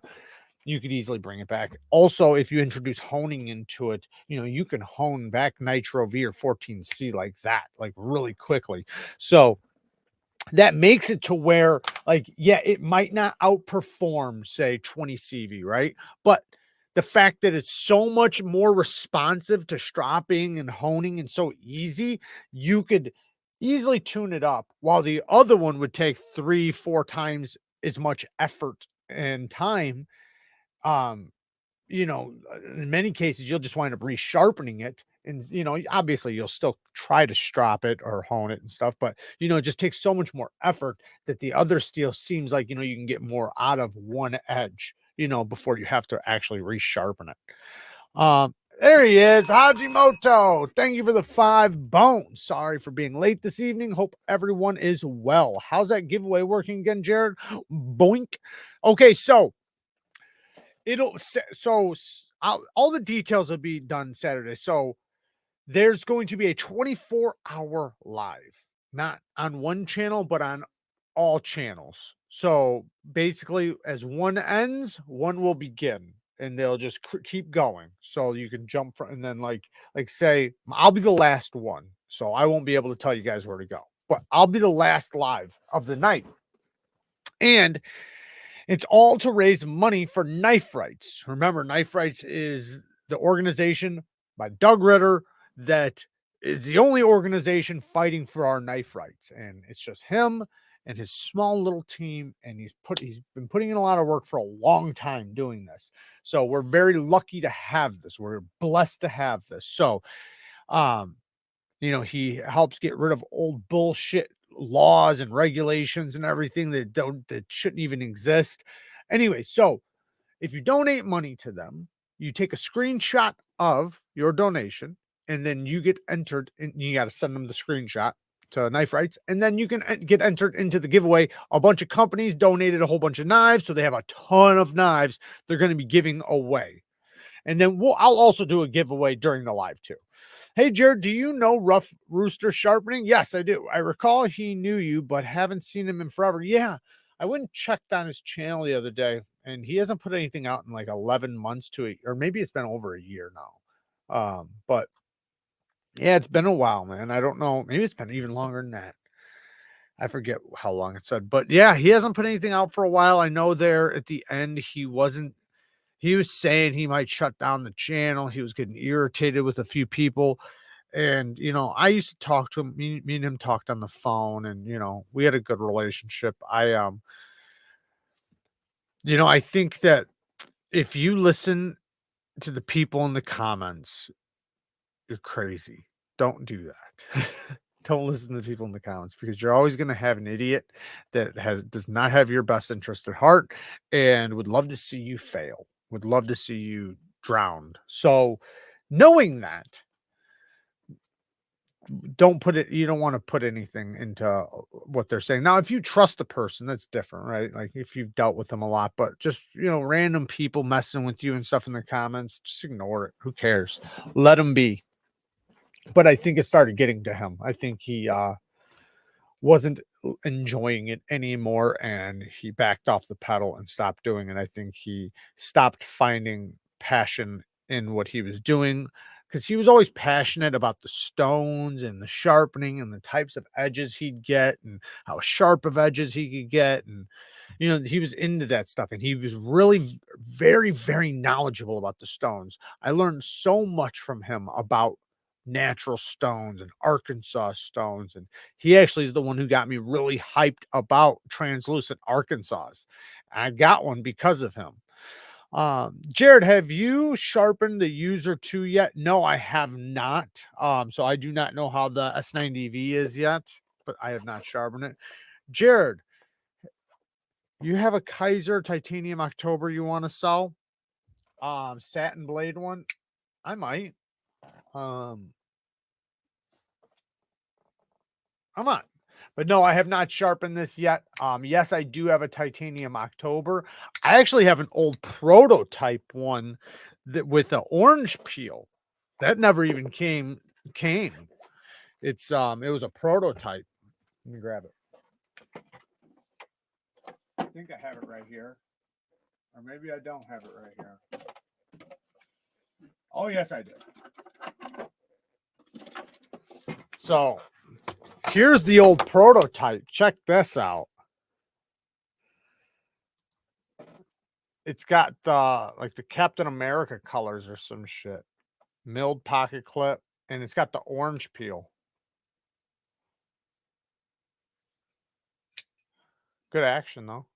you could easily bring it back. Also, if you introduce honing into it, you know, you can hone back Nitro V or 14C like that, like really quickly. So that makes it to where, like, yeah, it might not outperform, say, 20 CV, right? But the fact that it's so much more responsive to stropping and honing and so easy, you could easily tune it up, while the other one would take 3-4 times as much effort and time. um you know, in many cases, you'll just wind up resharpening it. And, you know, obviously you'll still try to strop it or hone it and stuff, but, you know, it just takes so much more effort that the other steel seems like, you know, you can get more out of one edge, you know, before you have to actually resharpen it. There he is, Hajimoto. Thank you for the 5 bones. Sorry for being late this evening. Hope everyone is well. How's that giveaway working again, Jared? Boink. Okay, so all the details will be done Saturday. So there's going to be a 24-hour live, not on one channel, but on all channels. So basically, as one ends, one will begin, and they'll just keep going. So you can jump from, and then like say, I'll be the last one, so I won't be able to tell you guys where to go, but I'll be the last live of the night. And it's all to raise money for Knife Rights. Remember, Knife Rights is the organization by Doug Ritter that is the only organization fighting for our knife rights. And it's just him and his small little team. And he's been putting in a lot of work for a long time doing this. So we're very lucky to have this. We're blessed to have this. So, you know, he helps get rid of old bullshit laws and regulations and everything that shouldn't even exist. Anyway, so if you donate money to them, you take a screenshot of your donation, and then you get entered, and you got to send them the screenshot to Knife Rights, and then you can get entered into the giveaway. A bunch of companies donated a whole bunch of knives, so they have a ton of knives they're going to be giving away. And then I'll also do a giveaway during the live too. Hey, Jared, do you know Rough Rooster Sharpening? Yes, I do. I recall he knew you, but haven't seen him in forever. Yeah, I went and checked on his channel the other day, and he hasn't put anything out in like 11 months to it, or maybe it's been over a year now. But yeah, it's been a while, man. I don't know. Maybe it's been even longer than that. I forget how long it said, but yeah, he hasn't put anything out for a while. I know there at the end, he was saying he might shut down the channel. He was getting irritated with a few people. And, you know, I used to talk to him, me and him talked on the phone, and, you know, we had a good relationship. You know, I think that if you listen to the people in the comments, you're crazy. Don't do that. Don't listen to the people in the comments, because you're always going to have an idiot that does not have your best interest at heart and would love to see you fail, would love to see you drowned. So knowing that, you don't want to put anything into what they're saying. Now, if you trust the person, that's different, right? Like if you've dealt with them a lot, but just, you know, random people messing with you and stuff in the comments, just ignore it. Who cares? Let them be. But I think it started getting to him. I think he wasn't enjoying it anymore, and he backed off the pedal and stopped doing it. I think he stopped finding passion in what he was doing, because he was always passionate about the stones and the sharpening and the types of edges he'd get and how sharp of edges he could get. And, you know, he was into that stuff, and he was really very, very knowledgeable about the stones. I learned so much from him about natural stones and Arkansas stones. And he actually is the one who got me really hyped about translucent Arkansas. I got one because of him. Jared, have you sharpened the user 2 yet? No, I have not. So I do not know how the S90V is yet, but I have not sharpened it. Jared, you have a Kaiser titanium October you want to sell? Satin blade one? I might. I'm on. But no, I have not sharpened this yet. Yes, I do have a titanium October. I actually have an old prototype one that with an orange peel that never even came. It's it was a prototype. Let me grab it. I think I have it right here, or maybe I don't have it right here. Oh yes, I do. So here's the old prototype. Check this out. It's got the like the Captain America colors or some shit. Milled pocket clip, and it's got the orange peel. Good action though.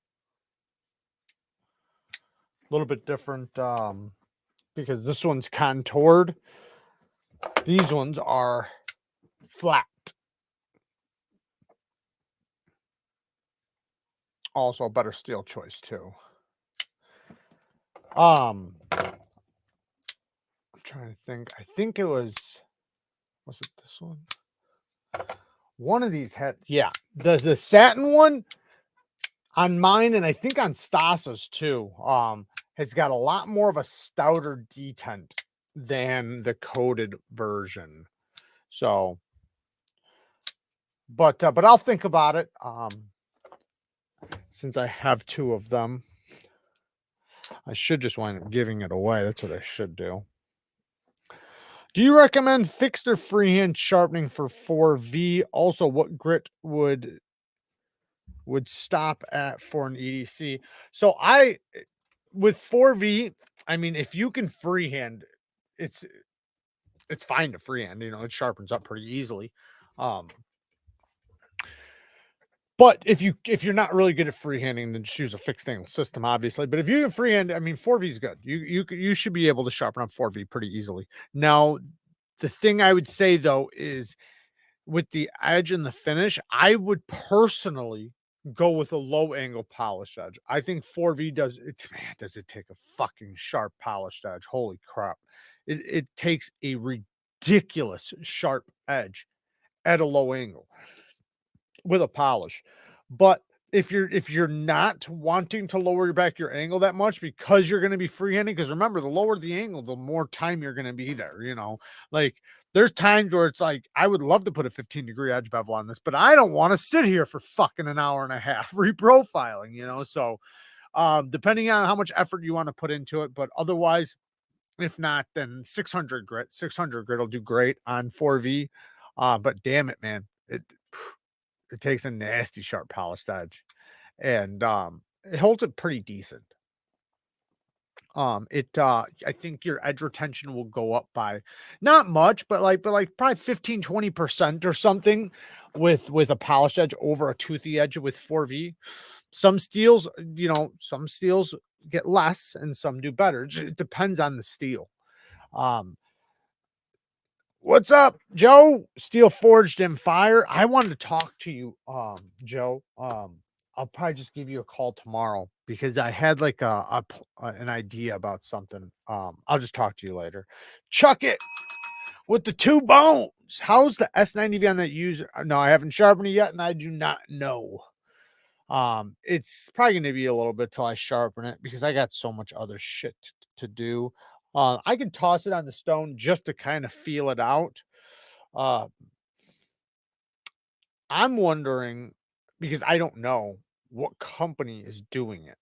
A little bit different because this one's contoured. These ones are flat. Also a better steel choice too. I'm trying to think. I think it was it this one? One of these had, yeah, the satin one on mine, and I think on Stasa's too, has got a lot more of a stouter detent than the coated version. So, but I'll think about it. Since I have 2 of them, I should just wind up giving it away. That's what I should do. Do you recommend fixed or freehand sharpening for 4V? Also, what grit would stop at for an EDC? So with 4V, I mean, if you can freehand, it's fine to freehand. You know, it sharpens up pretty easily. But if you're not really good at freehanding, then choose a fixed angle system, obviously. But if you can freehand, I mean, 4V is good. You should be able to sharpen up 4V pretty easily. Now, the thing I would say though is with the edge and the finish, I would personally go with a low angle polish edge. I think 4V does it. Man, does it take a fucking sharp polished edge? Holy crap! It takes a ridiculous sharp edge at a low angle with a polish. But if you're not wanting to lower your angle that much because you're going to be freehanding, because remember, the lower the angle, the more time you're going to be there. You know, like there's times where it's like I would love to put a 15-degree edge bevel on this, but I don't want to sit here for fucking an hour and a half reprofiling. You know, so depending on how much effort you want to put into it, but otherwise, if not, then 600 grit. 600 grit will do great on 4V. But damn it, man, it takes a nasty sharp polished edge, and it holds it pretty decent. I think your edge retention will go up by not much, but like probably 15-20% or something with a polished edge over a toothy edge with 4V. Some steels, some steels get less and some do better. It depends on the steel. What's up, Joe? Steel Forged in Fire. I wanted to talk to you, Joe. I'll probably just give you a call tomorrow because I had like an idea about something. I'll just talk to you later. Chuck it with the 2 bones. How's the S90V on that user? No, I haven't sharpened it yet, and I do not know. It's probably going to be a little bit till I sharpen it because I got so much other shit to do. I can toss it on the stone just to kind of feel it out. I'm wondering because I don't know what company is doing it.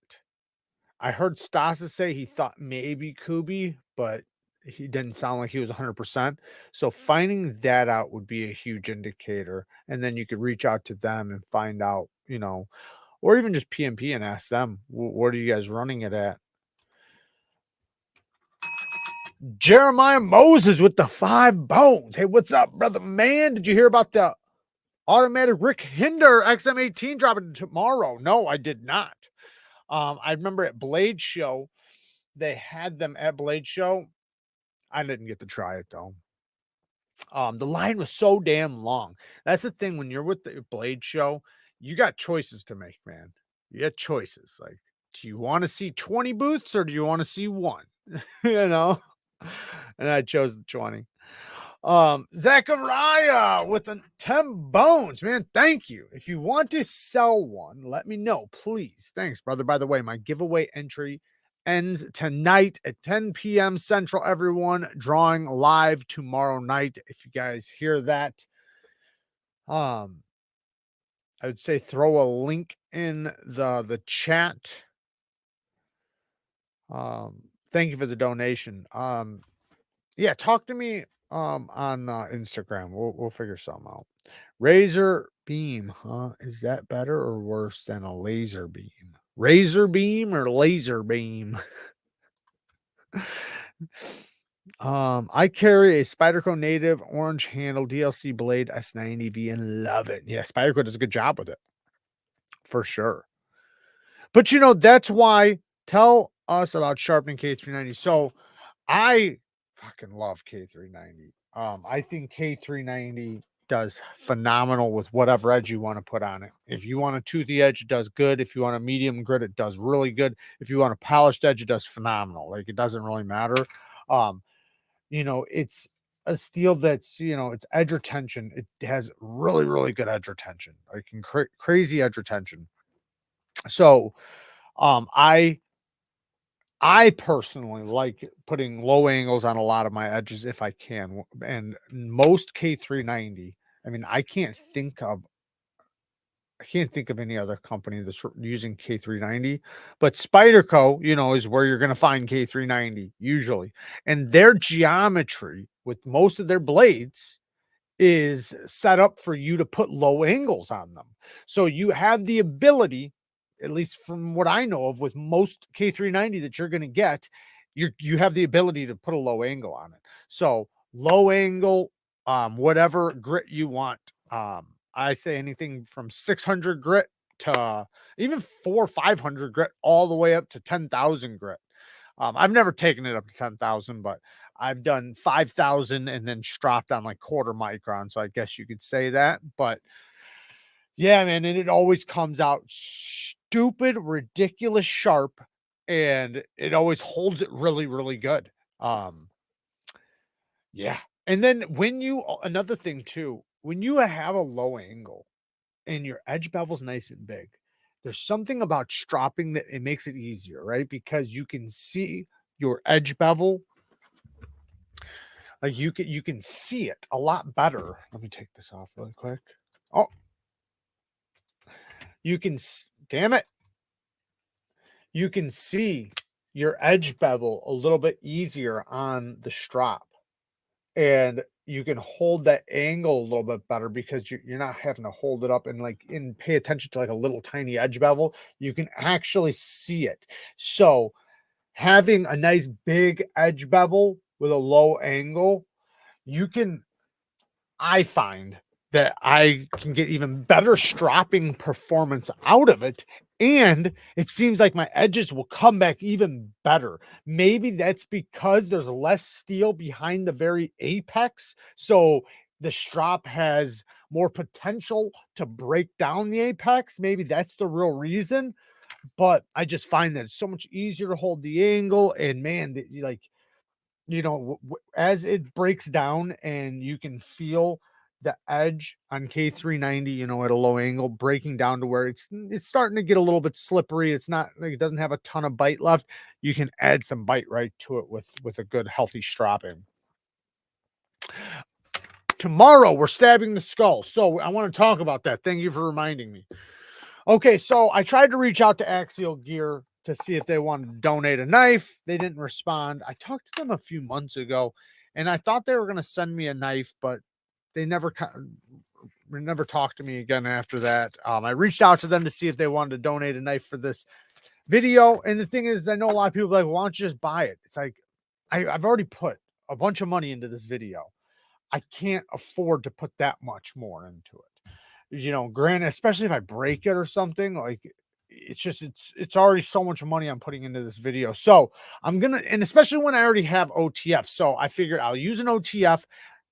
I heard Stasa say he thought maybe Kubi, but he didn't sound like he was 100%. So finding that out would be a huge indicator. And then you could reach out to them and find out, or even just PMP and ask them, what are you guys running it at? Jeremiah Moses with the 5 bones. Hey, what's up, brother man? Did you hear about the automatic Rick Hinder XM18 dropping tomorrow? No, I did not. I remember at Blade Show, they had them at Blade Show. I didn't get to try it though. The line was so damn long. That's the thing when you're with the Blade Show, you got choices to make, man. You got choices. Like, do you want to see 20 booths or do you want to see one? You know? And I chose the 20. Zachariah with the 10 bones, man. Thank you. If you want to sell one, let me know, please. Thanks, brother. By the way, my giveaway entry ends tonight at 10 p.m. Central, everyone. Drawing live tomorrow night. If you guys hear that, I would say throw a link in the chat. Thank you for the donation. Yeah, talk to me on Instagram. We'll figure something out. Razor beam, huh? Is that better or worse than a laser beam? Razor beam or laser beam? I carry a Spyderco native orange handle DLC blade S90V and love it. Yeah, Spyderco does a good job with it for sure. But you know, that's why tell us about sharpening K390. So I fucking love K390. I think K390 does phenomenal with whatever edge you want to put on it. If you want a toothy edge, it does good. If you want a medium grit, it does really good. If you want a polished edge, it does phenomenal. Like, it doesn't really matter. You know, it's a steel that's, you know, it's edge retention. It has really, really good edge retention, like crazy edge retention. So, I personally like putting low angles on a lot of my edges if I can. And most K390, I mean, I can't think of any other company that's using K390, but Spyderco, you know, is where you're going to find K390 usually. And their geometry with most of their blades is set up for you to put low angles on them. So you have the ability, at least from what I know of, with most K390 that you're going to get, you have the ability to put a low angle on it. So low angle, whatever grit you want. I say anything from 600 grit to even 400 or 500 grit, all the way up to 10,000 grit. I've never taken it up to 10,000, but I've done 5,000 and then stropped on like quarter micron. So I guess you could say that. But yeah, man, and it always comes out stupid, ridiculous sharp, and it always holds it really, really good. Yeah. And then another thing too, when you have a low angle and your edge bevel's nice and big, there's something about stropping that it makes it easier, right? Because you can see your edge bevel. Like, you can see it a lot better. Let me take this off really quick. Oh, damn it. You can see your edge bevel a little bit easier on the strop, and you can hold that angle a little bit better because you're not having to hold it up and pay attention to like a little tiny edge bevel. You can actually see it. So having a nice big edge bevel with a low angle, I find that I can get even better stropping performance out of it. And it seems like my edges will come back even better. Maybe that's because there's less steel behind the very apex. So the strop has more potential to break down the apex. Maybe that's the real reason. But I just find that it's so much easier to hold the angle. And man, you know, as it breaks down and you can feel the edge on K390, you know, at a low angle, breaking down to where it's starting to get a little bit slippery. It's not like it doesn't have a ton of bite left. You can add some bite right to it with a good healthy stropping. Tomorrow we're stabbing the skull. So I want to talk about that. Thank you for reminding me. Okay, so I tried to reach out to Axial Gear to see if they wanted to donate a knife. They didn't respond. I talked to them a few months ago, and I thought they were going to send me a knife, but they never talked to me again after that. I reached out to them to see if they wanted to donate a knife for this video. And the thing is, I know a lot of people are like, why don't you just buy it? It's like, I've already put a bunch of money into this video. I can't afford to put that much more into it. You know, granted, especially if I break it or something, like it's just it's already so much money I'm putting into this video. So I'm gonna, and especially when I already have OTF. So I figured I'll use an OTF,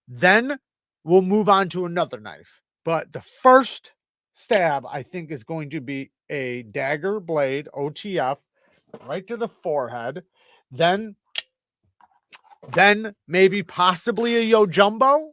then we'll move on to another knife. But the first stab, I think, is going to be a dagger blade OTF right to the forehead. Then maybe possibly a Yo Jumbo.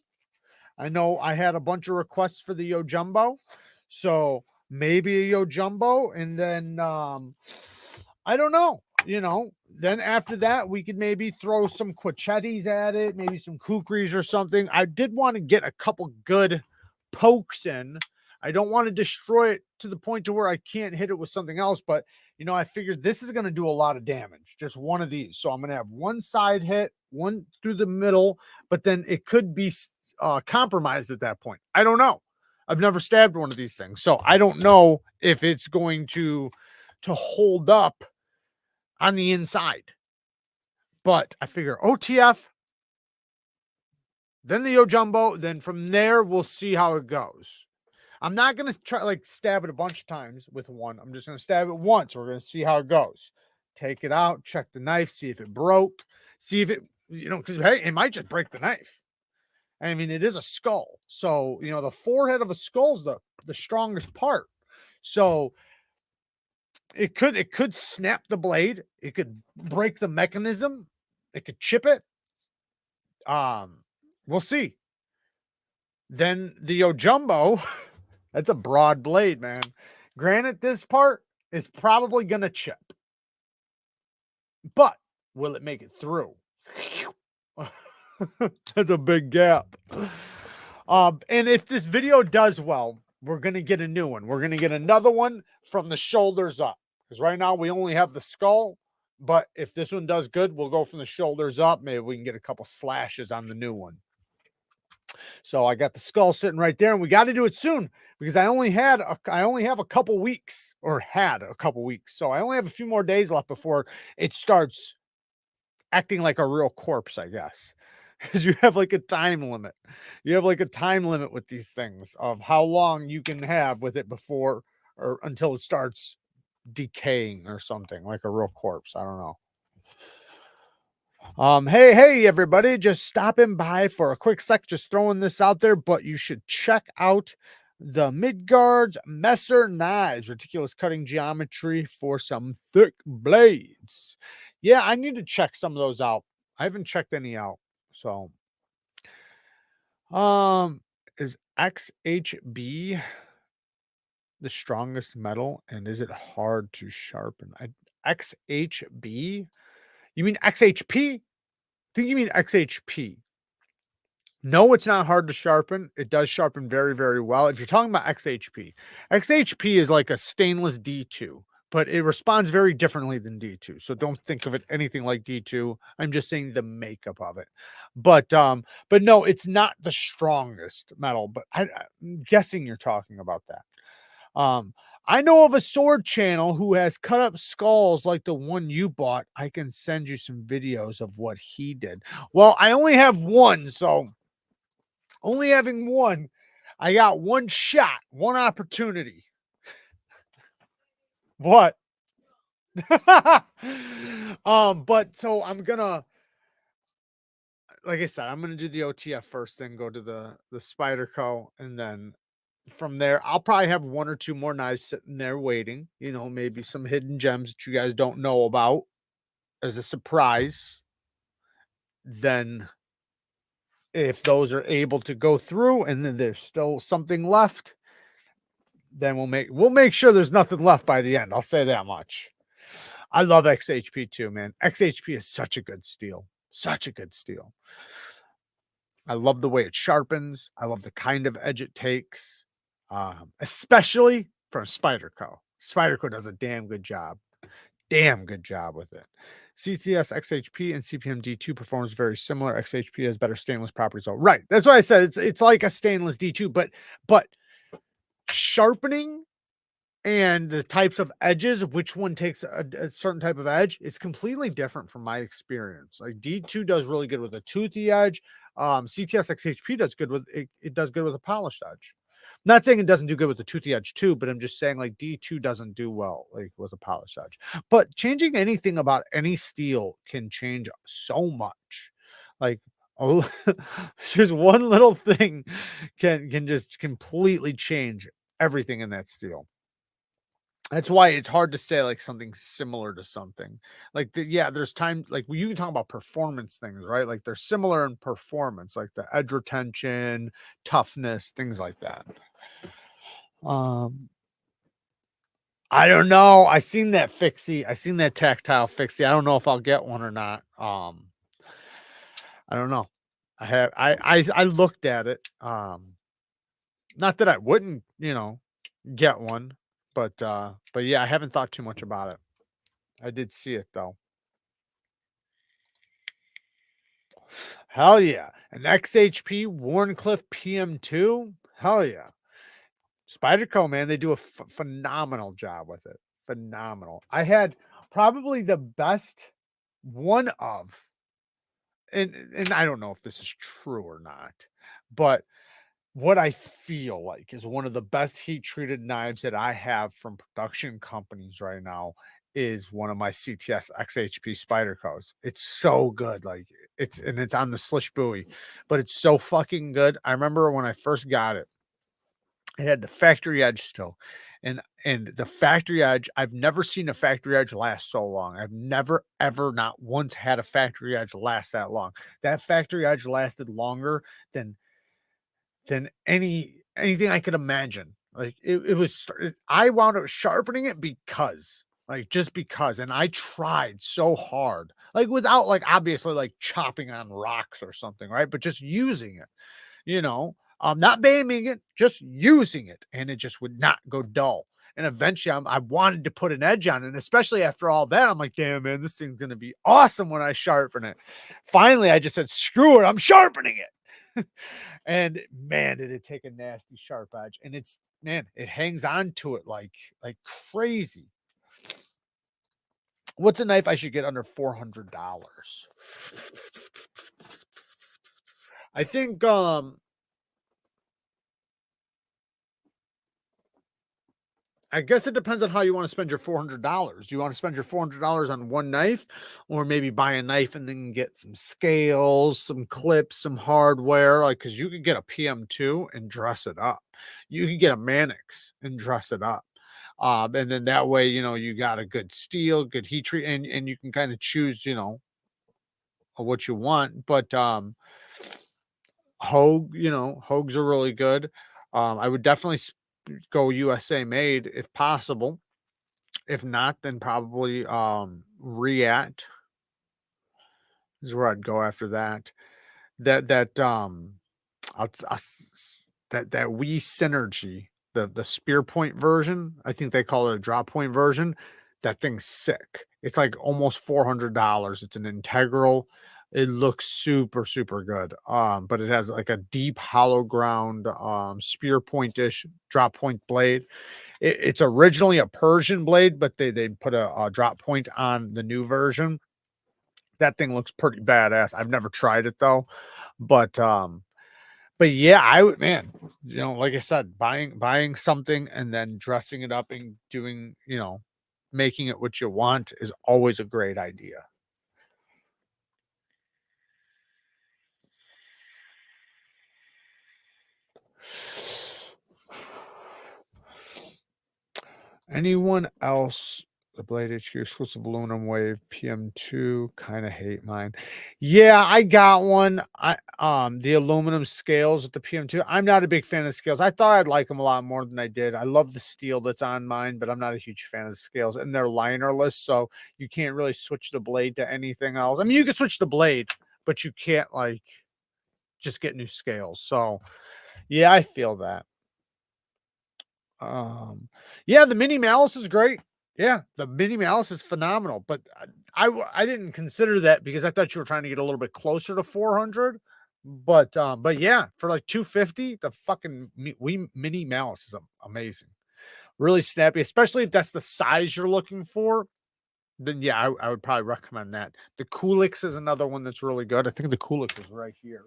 I know I had a bunch of requests for the Yo Jumbo. So maybe a Yo Jumbo. And then I don't know. You know, then after that, we could maybe throw some Quachettis at it, maybe some Kukris or something. I did want to get a couple good pokes in. I don't want to destroy it to the point to where I can't hit it with something else. But, you know, I figured this is going to do a lot of damage, just one of these. So I'm going to have one side hit, one through the middle, but then it could be compromised at that point. I don't know. I've never stabbed one of these things. So I don't know if it's going to hold up on the inside. But I figure OTF, then the Yo Jumbo, then from there we'll see how it goes. I'm not going to try like stab it a bunch of times with one. I'm just going to stab it once. We're going to see how it goes. Take it out, check the knife, see if it broke, see if it, you know, because hey, it might just break the knife. I mean, it is a skull. So, you know, the forehead of a skull is the strongest part. So it could snap the blade, it could break the mechanism, it could chip it. We'll see. Then the Yo Jumbo, that's a broad blade, man. Granted, this part is probably gonna chip, but will it make it through? That's a big gap. And if this video does well, we're gonna get a new one. We're gonna get another one from the shoulders up, because right now we only have the skull. But if this one does good, we'll go from the shoulders up. Maybe we can get a couple slashes on the new one. So I got the skull sitting right there, and we got to do it soon because I only have a couple weeks, or had a couple weeks. So I only have a few more days left before it starts acting like a real corpse, I guess. Because you have like a time limit. You have like a time limit with these things of how long you can have with it before or until it starts decaying or something, like a real corpse. I don't know. Hey everybody, just stopping by for a quick sec, just throwing this out there, but you should check out the Midgard's Messer knives, ridiculous cutting geometry for some thick blades. Yeah, I need to check some of those out. I haven't checked any out. So is XHB the strongest metal, and is it hard to sharpen? XHB? You mean XHP? I think you mean XHP. No, it's not hard to sharpen. It does sharpen very, very well. If you're talking about XHP, XHP is like a stainless D2, but it responds very differently than D2. So don't think of it anything like D2. I'm just saying the makeup of it. But no, it's not the strongest metal, but I'm guessing you're talking about that. I know of a sword channel who has cut up skulls like the one you bought. I can send you some videos of what he did. Well, I only have one, so only having one, I got one shot, one opportunity. What? But so I'm gonna, like I said, I'm gonna do the OTF first, then go to the Spyderco, and then from there, I'll probably have one or two more knives sitting there waiting. You know, maybe some hidden gems that you guys don't know about as a surprise. Then, if those are able to go through, and then there's still something left, then we'll make sure there's nothing left by the end. I'll say that much. I love XHP too, man. XHP is such a good steel. Such a good steel. I love the way it sharpens. I love the kind of edge it takes. Especially from Spyderco. Spyderco does a damn good job. Damn good job with it. CCS XHP and CPM D2 performs very similar. XHP has better stainless properties. Oh, right. That's why I said it's like a stainless D2, but sharpening and the types of edges, which one takes a certain type of edge is completely different from my experience. Like D2 does really good with a toothy edge. CTS XHP does good with it, it does good with a polished edge. Not saying it doesn't do good with the toothy edge too, but I'm just saying like D2 doesn't do well like with a polished edge. But changing anything about any steel can change so much. Like oh, just one little thing can just completely change everything in that steel. That's why it's hard to say like something similar to something. Like yeah, there's time like you can talk about performance things, right? Like they're similar in performance, like the edge retention, toughness, things like that. Um I don't know. I seen that fixie. I seen that tactile fixie. I don't know if I'll get one or not. I don't know. I looked at it. Not that I wouldn't, get one, but yeah, I haven't thought too much about it. I did see it though. Hell yeah. An XHP Warncliffe PM2. Hell yeah. Spyderco, man, they do a phenomenal job with it. Phenomenal. I had probably the best one of, and I don't know if this is true or not, but what I feel like is one of the best heat treated knives that I have from production companies right now is one of my CTS XHP Spydercos. It's so good. Like it's on the Slish buoy, but it's so fucking good. I remember when I first got it, it had the factory edge still. And the factory edge, I've never seen a factory edge last so long. I've never ever not once had a factory edge last that long. That factory edge lasted longer than anything I could imagine. Like it was I wound up sharpening it because like just because and I tried so hard. Like without like obviously like chopping on rocks or something, right? But just using it, not banging it, just using it and it just would not go dull. And eventually I wanted to put an edge on it. And especially after all that, I'm like, damn, man, this thing's going to be awesome when I sharpen it. Finally, I just said, screw it. I'm sharpening it. And man, did it take a nasty sharp edge. And it hangs on to it like crazy. What's a knife I should get under $400? I think I guess it depends on how you want to spend your $400. Do you want to spend your $400 on one knife, or maybe buy a knife and then get some scales, some clips, some hardware? Like, because you could get a PM2 and dress it up. You could get a Mannix and dress it up. And then that way, you got a good steel, good heat treat, and you can kind of choose, what you want. But Hogues are really good. I would definitely go USA made if possible. If not, then probably React is where I'd go after that. That I'll, I'll, that we synergy, the spear point version. I think they call it a drop point version. That thing's sick. It's like almost $400. It's an integral. It looks super, super good. But it has like a deep hollow ground spear point-ish drop point blade. It's originally a Persian blade, but they put a drop point on the new version. That thing looks pretty badass. I've never tried it though, but yeah, I would, man, like I said, buying something and then dressing it up and doing, making it what you want is always a great idea. Anyone else? The Blade HQ exclusive aluminum wave PM2, kind of hate mine. Yeah, I got one. The aluminum scales with the PM2. I'm not a big fan of scales. I thought I'd like them a lot more than I did. I love the steel that's on mine, but I'm not a huge fan of the scales. And they're linerless, so you can't really switch the blade to anything else. I mean, you can switch the blade, but you can't like just get new scales. So yeah, I feel that. Yeah, the mini malice is great. Yeah, the mini malice is phenomenal, but I didn't consider that because I thought you were trying to get a little bit closer to 400. But yeah, for like 250, the fucking we mini malice is amazing. Really snappy, especially if that's the size you're looking for. Then yeah, I would probably recommend that. The Coolix is another one that's really good. I think the Coolix is right here.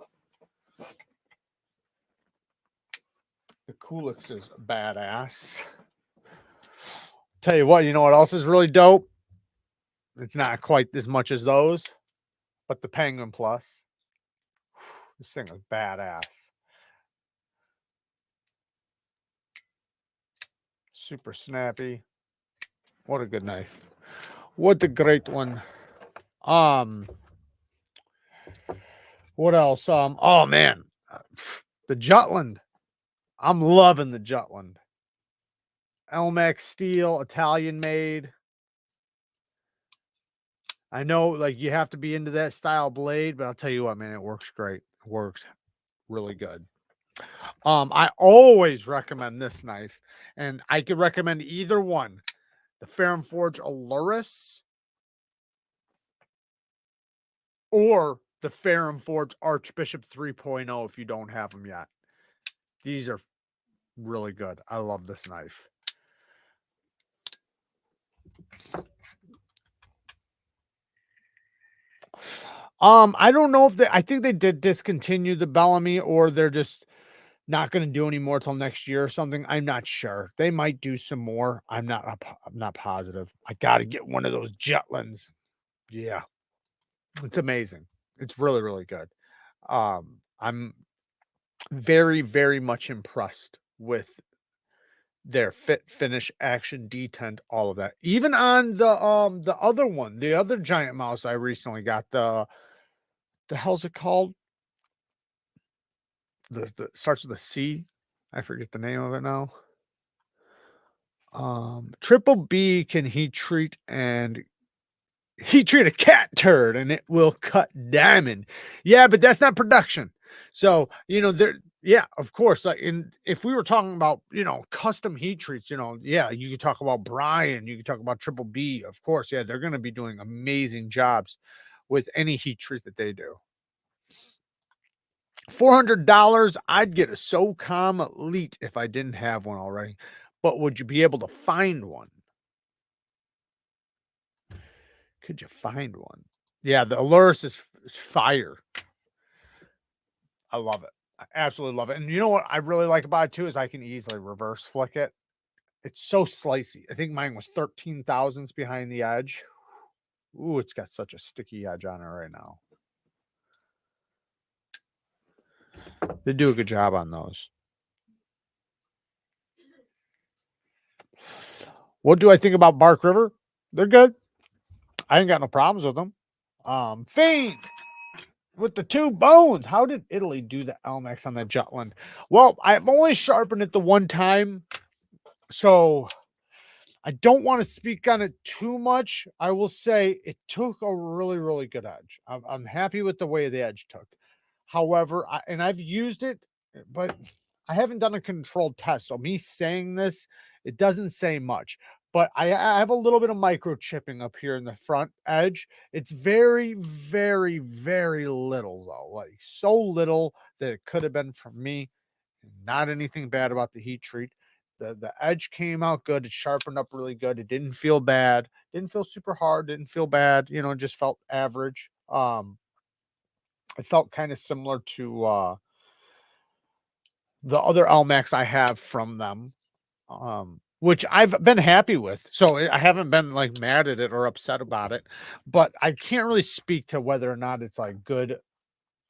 The Coolix is badass. Tell you what else is really dope? It's not quite as much as those, but the Penguin Plus. This thing is badass. Super snappy. What a good knife. What a great one. What else? Oh man. The Jutland. I'm loving the Jutland. Elmex steel, Italian made. I know like you have to be into that style blade, but I'll tell you what, man, it works great. It works really good. I always recommend this knife, and I could recommend either one. The Ferrum Forge Aluris or the Ferrum Forge Archbishop 3.0 if you don't have them yet. These are really good. I love this knife. I don't know if I think they did discontinue the Bellamy, or they're just not going to do any more till next year or something. I'm not sure. They might do some more. I'm not positive. I got to get one of those Jutlands. Yeah. It's amazing. It's really, really good. I'm very, very much impressed with their fit, finish, action, detent, all of that. Even on the other one, the other giant mouse I recently got, the hell's it called? The starts with a C. I forget the name of it now. Triple B can heat treat a cat turd and it will cut diamond. Yeah, but that's not production. So, there, yeah, of course. Like if we were talking about, custom heat treats, yeah, you could talk about Brian, you could talk about Triple B, of course. Yeah, they're going to be doing amazing jobs with any heat treat that they do. $400, I'd get a SOCOM Elite if I didn't have one already. But would you be able to find one? Could you find one? Yeah, the Aluris is fire. I love it. I absolutely love it. And you know what I really like about it too is I can easily reverse flick it. It's so slicey. I think mine was 13 thousandths behind the edge. Ooh, it's got such a sticky edge on it right now. They do a good job on those. What do I think about Bark River? They're good. I ain't got no problems with them. Fiend with the 2 bones. How did Italy do the Elmex on that Jutland? Well, I've only sharpened it the one time, so I don't want to speak on it too much. I will say it took a really, really good edge. I'm happy with the way the edge took. However, I've used it, but I haven't done a controlled test. So me saying this, it doesn't say much. But I have a little bit of microchipping up here in the front edge. It's very, very, very little though. Like so little that it could have been from me. Not anything bad about the heat treat. The edge came out good. It sharpened up really good. It didn't feel bad. Didn't feel super hard. Didn't feel bad. It just felt average. It felt kind of similar to the other Elmex I have from them, which I've been happy with. So I haven't been like mad at it or upset about it, but I can't really speak to whether or not it's like good.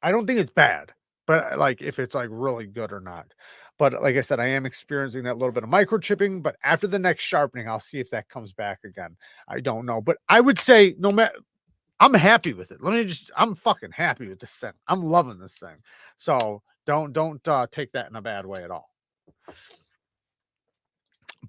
I don't think it's bad, but like if it's like really good or not. But like I said, I am experiencing that little bit of microchipping, but after the next sharpening, I'll see if that comes back again. I don't know, but I would say no matter, I'm happy with it. I'm fucking happy with this thing. I'm loving this thing. So don't take that in a bad way at all.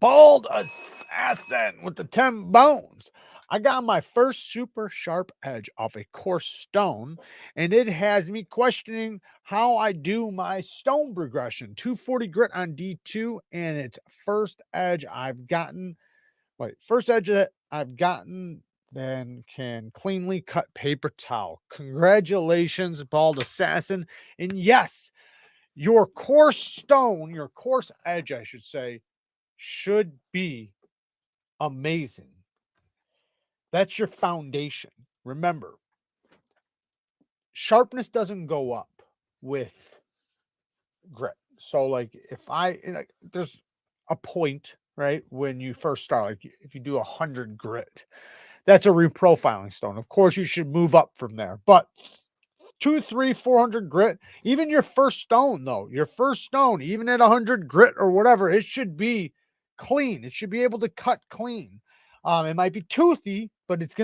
Bald Assassin with the 10 bones. I got my first super sharp edge off a coarse stone, and it has me questioning how I do my stone progression. 240 grit on D2, and it's first edge I've gotten. First edge that I've gotten, then can cleanly cut paper towel. Congratulations, Bald Assassin. And yes, your coarse stone, your coarse edge, I should say, should be amazing. That's your foundation. Remember, sharpness doesn't go up with grit. So like there's a point, right, when you first start, like if you do 100 grit, that's a reprofiling stone. Of course, you should move up from there, but 2, 3, 400 grit, even your first stone, though, your first stone, even at 100 grit or whatever, it should be clean. It should be able to cut clean. It might be toothy, but it's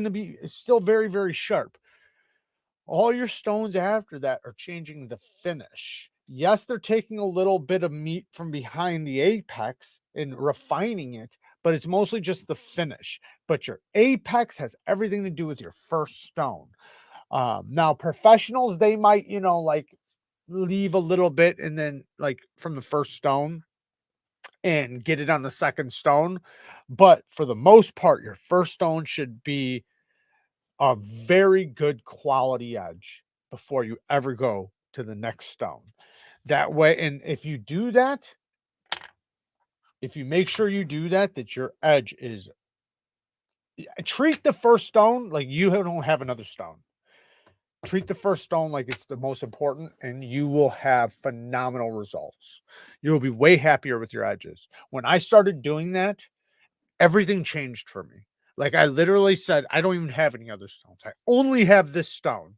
still very, very sharp. All your stones after that are changing the finish. Yes, they're taking a little bit of meat from behind the apex and refining it, but it's mostly just the finish. But your apex has everything to do with your first stone. Now professionals, they might, like leave a little bit and then like from the first stone and get it on the second stone. But for the most part, your first stone should be a very good quality edge before you ever go to the next stone. That way, and if you do that, if you make sure you do that, that your edge is, treat the first stone like you don't have another stone. Treat the first stone like it's the most important, and you will have phenomenal results. You will be way happier with your edges. When I started doing that, everything changed for me. Like I literally said, I don't even have any other stones. I only have this stone.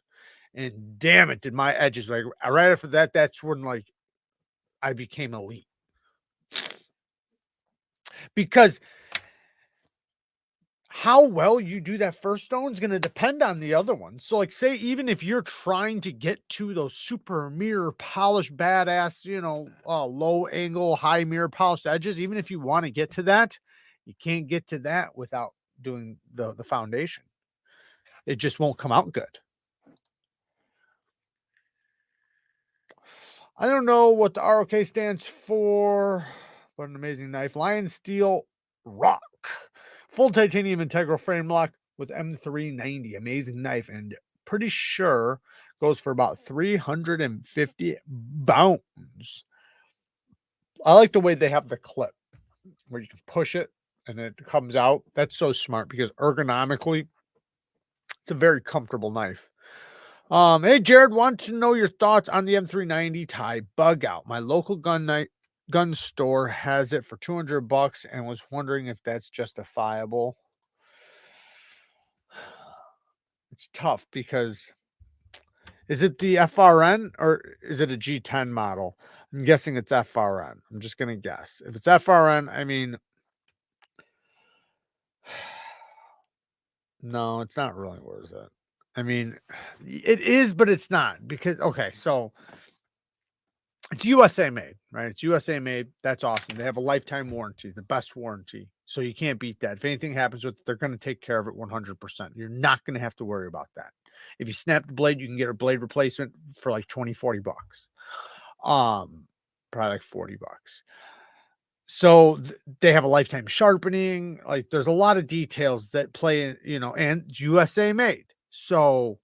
And damn it, did my edges, like right after that, that's when like I became elite. Because how well you do that first stone is going to depend on the other ones. So, like, say, even if you're trying to get to those super mirror polished, badass, low angle, high mirror polished edges, even if you want to get to that, you can't get to that without doing the foundation. It just won't come out good. I don't know what the ROK stands for. What an amazing knife. Lion Steel Rock. Full titanium integral frame lock with M390. Amazing knife. And pretty sure goes for about 350 pounds. I like the way they have the clip where you can push it and it comes out. That's so smart because ergonomically, it's a very comfortable knife. Hey Jared, want to know your thoughts on the M390 tie bug out. My local gun store has it for $200 and was wondering if that's justifiable. It's tough because is it the FRN or is it a G10 model? I'm guessing it's FRN. I'm just gonna guess. If it's FRN, I mean, no, it's not really worth it. I mean, it is, but it's not because okay, so it's USA made, right? It's USA made. That's awesome. They have a lifetime warranty, the best warranty. So you can't beat that. If anything happens with it, they're going to take care of it 100%. You're not going to have to worry about that. If you snap the blade, you can get a blade replacement for like 20, 40 bucks. Probably like 40 bucks. So they have a lifetime sharpening. Like there's a lot of details that play in, and USA made. So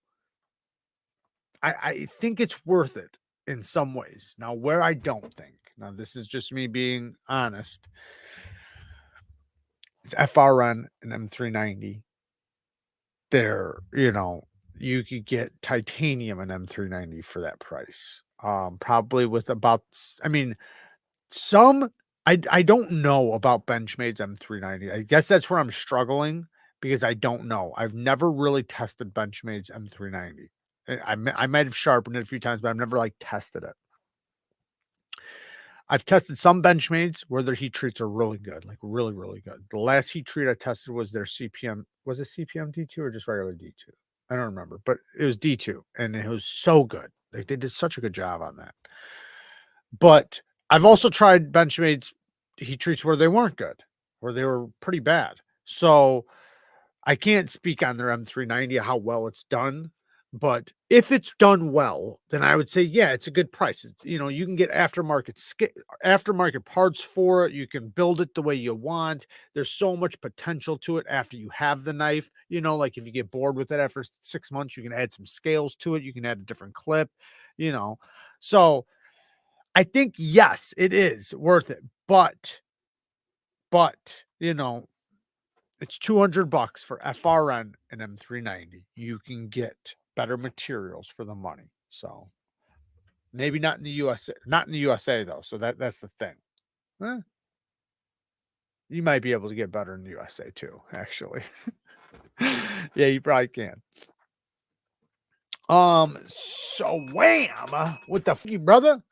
I think it's worth it in some ways. Now, where I don't think, now this is just me being honest, it's FRN and M390. They're, you could get titanium and M390 for that price. Probably with about, I mean, some, I don't know about Benchmade's M390. I guess that's where I'm struggling because I don't know. I've never really tested Benchmade's M390. I might have sharpened it a few times, but I've never like tested it. I've tested some Benchmade's where their heat treats are really good, like really, really good. The last heat treat I tested was their CPM. Was it CPM D2 or just regular D2? I don't remember, but it was D2 and it was so good. Like they did such a good job on that. But I've also tried Benchmade's heat treats where they weren't good, where they were pretty bad. So I can't speak on their M390 how well it's done, but if it's done well, then I would say, yeah, it's a good price. It's, you can get aftermarket parts for it. You can build it the way you want. There's so much potential to it after you have the knife. Like if you get bored with it after 6 months, you can add some scales to it. You can add a different clip, So I think, yes, it is worth it, but but you know, it's $200 for FRN and M390. You can get better materials for the money. So maybe not in the USA, not in the USA though. So that's the thing. Eh, you might be able to get better in the USA too, actually. Yeah, you probably can. So wham with the you brother.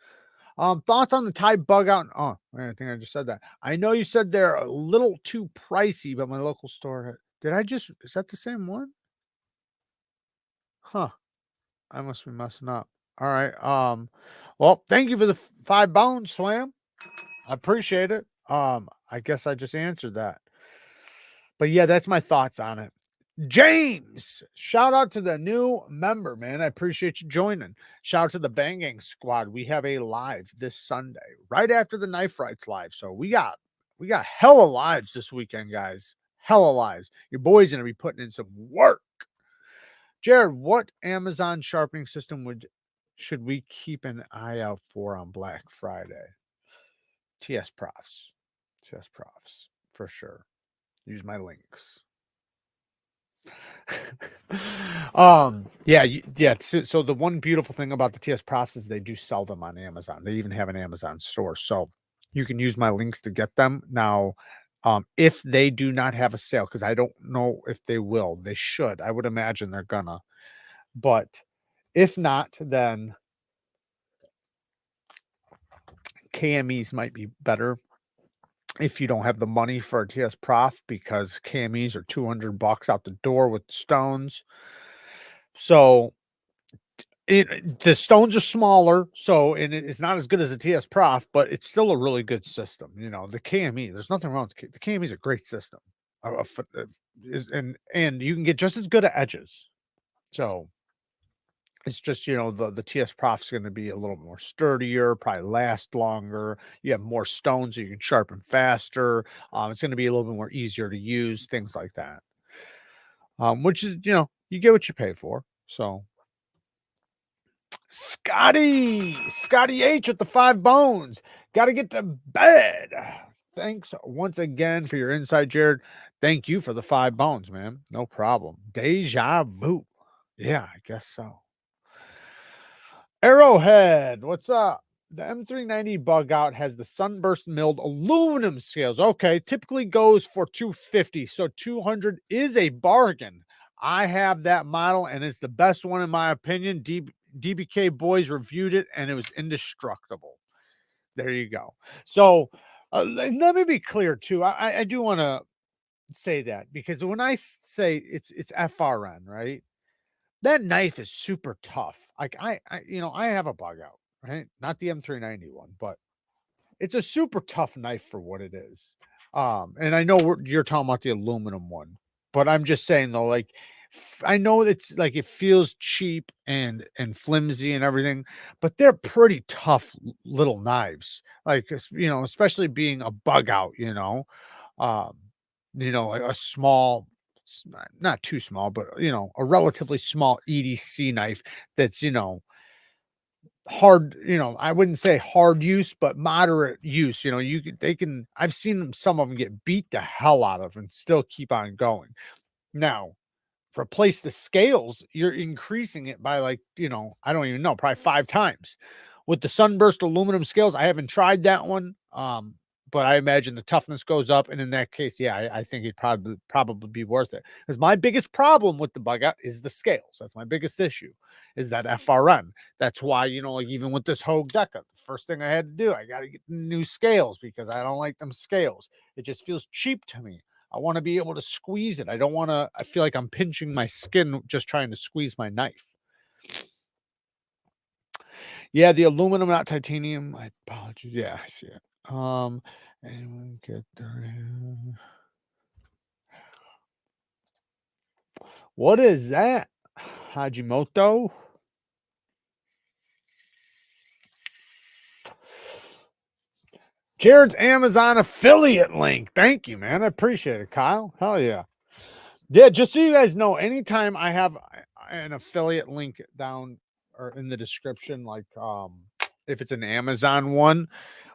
Thoughts on the Thai bug out? Oh, I think I just said that. I know you said they're a little too pricey, but my local store. Did I just? Is that the same one? Huh. I must be messing up. All right. Well, thank you for the 5 bones, Swam. I appreciate it. I guess I just answered that. But yeah, that's my thoughts on it. James, shout out to the new member, man. I appreciate you joining. Shout out to the Banging Squad. We have a live this Sunday, right after the Knife Rights live. So we got hella lives this weekend, guys. Hella lives. Your boy's gonna be putting in some work. Jared, what Amazon sharpening system should we keep an eye out for on Black Friday? TS Profs. TS Profs, for sure. Use my links. So the one beautiful thing about the TS Profs is they do sell them on Amazon. They even have an Amazon store. So you can use my links to get them. Now, if they do not have a sale, because I don't know if they will, they should. I would imagine they're gonna. But if not, then KMEs might be better if you don't have the money for a TS Prof, because KMEs are $200 out the door with the stones. So the stones are smaller, so and it's not as good as a TS Prof, but it's still a really good system. You know, the KME, there's nothing wrong with the KME is a great system. And you can get just as good at edges. So it's just, you know, the TS Prof is going to be a little more sturdier, probably last longer. You have more stones, so you can sharpen faster. It's going to be a little bit more easier to use, things like that. Which is, you know, you get what you pay for. So Scotty H with the 5 bones. Got to get to bed. Thanks once again for your insight, Jared. Thank you for the 5 bones, man. No problem. Deja vu. Yeah, I guess so. Arrowhead, what's up? The M390 bug out has the sunburst milled aluminum scales. Okay, typically goes for $250, so $200 is a bargain. I have that model, and it's the best one in my opinion. DBK boys reviewed it, and it was indestructible. There you go. So let me be clear too. I do want to say that, because when I say it's FRN, right? That knife is super tough. Like I have a bug out, right? Not the M390 one, but it's a super tough knife for what it is. And I know you're talking about the aluminum one, but I'm just saying though, like I know it's like it feels cheap and flimsy and everything, but they're pretty tough little knives. Like especially being a bug out, um, like a small, not too small, but a relatively small EDC knife that's hard, I wouldn't say hard use, but moderate use. I've seen some of them get beat the hell out of and still keep on going. Now, replace the scales, you're increasing it by I don't even know, probably 5 times. With the sunburst aluminum scales, I haven't tried that one. But I imagine the toughness goes up, and in that case, yeah, I think it'd probably be worth it. Because my biggest problem with the bug out is the scales. That's my biggest issue, is that FRN. That's why, like even with this Hogue Deca, the first thing I had to do, I got to get new scales because I don't like them scales. It just feels cheap to me. I want to be able to squeeze it. I feel like I'm pinching my skin just trying to squeeze my knife. Yeah, the aluminum, not titanium. My apologies. Yeah, I see it. Anyone get the what is that? Hajimoto? Jared's Amazon affiliate link. Thank you, man. I appreciate it, Kyle. Hell yeah. Yeah, just so you guys know, anytime I have an affiliate link down or in the description, like if it's an Amazon one,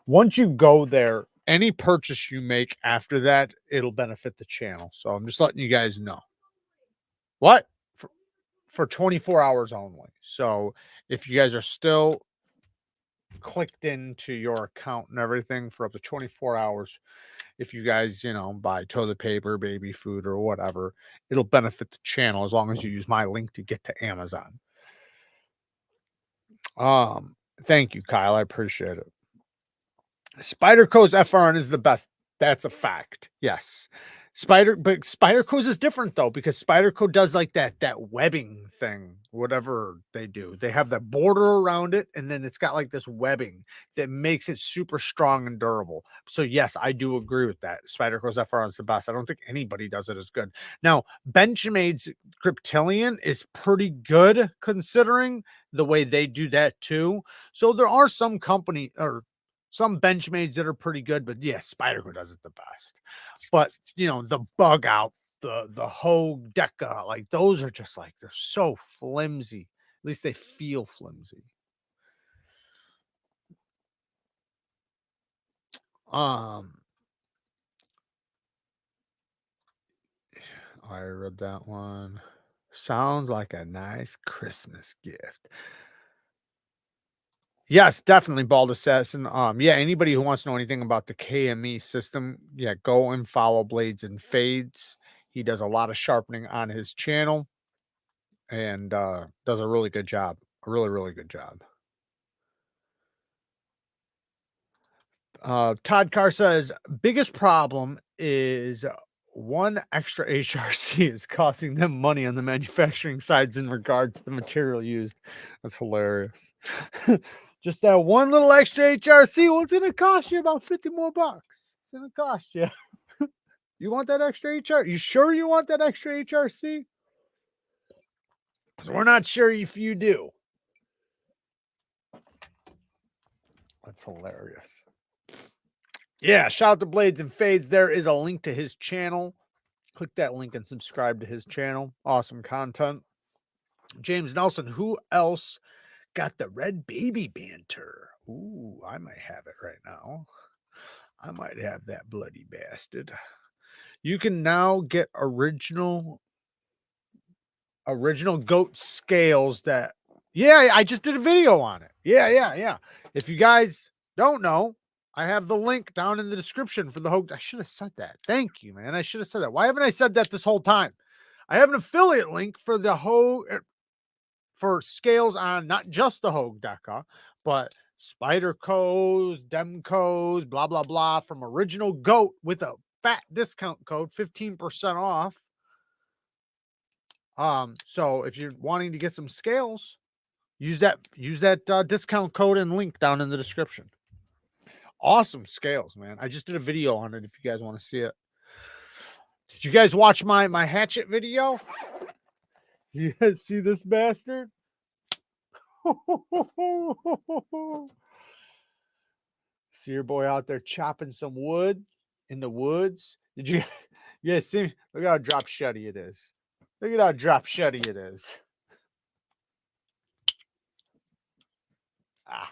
once you go there, any purchase you make after that, it'll benefit the channel. So I'm just letting you guys know. What? For 24 hours only. So if you guys are still clicked into your account and everything for up to 24 hours, if you guys, you know, buy toilet paper, baby food, or whatever, it'll benefit the channel as long as you use my link to get to Amazon. Thank you, Kyle. I appreciate it. Spyderco's FRN is the best. That's a fact. Yes. But Spyderco's is different though, because Spyderco does like that webbing thing, whatever they do. They have that border around it, and then it's got like this webbing that makes it super strong and durable. So yes, I do agree with that. Spyderco's FRN is the best. I don't think anybody does it as good. Now, Benchmade's Cryptilian is pretty good considering the way they do that too. So there are some company or some Benchmades that are pretty good, but yeah, Spyderco does it the best. But you know, the Bug Out, the Hogue Deca, like those are just like they're so flimsy. At least they feel flimsy. I read that one. Sounds like a nice Christmas gift. Yes, definitely, Bald Assassin. Yeah, anybody who wants to know anything about the KME system, yeah, go and follow Blades and Fades. He does a lot of sharpening on his channel and does a really good job. A really, really good job. Todd Carr says, biggest problem is one extra HRC is costing them money on the manufacturing sides in regard to the material used. That's hilarious. Just that one little extra HRC, what's it going to cost you? About 50 more bucks. It's going to cost you. You want that extra HRC? You sure you want that extra HRC? Because we're not sure if you do. That's hilarious. Yeah, shout out to Blades and Fades. There is a link to his channel. Click that link and subscribe to his channel. Awesome content. James Nelson, who else got the red baby banter? Ooh, I might have it right now. I might have that bloody bastard. You can now get original goat scales that, yeah, I just did a video on it. Yeah. If you guys don't know, I have the link down in the description for the Hogue. I should have said that. Thank you, man. I should have said that. Why haven't I said that this whole time? I have an affiliate link for the Hogue, for scales on not just the Hogue Deca, but Spyderco's, Demco's, blah, blah, blah, from Original Goat with a fat discount code, 15% off. So if you're wanting to get some scales, use that discount code and link down in the description. Awesome scales, man. I just did a video on it if you guys want to see it. Did you guys watch my hatchet video? You guys see this bastard? See your boy out there chopping some wood in the woods. Did you guys see? Look how drop shutty it is. Look at how drop shutty it is. Yeah.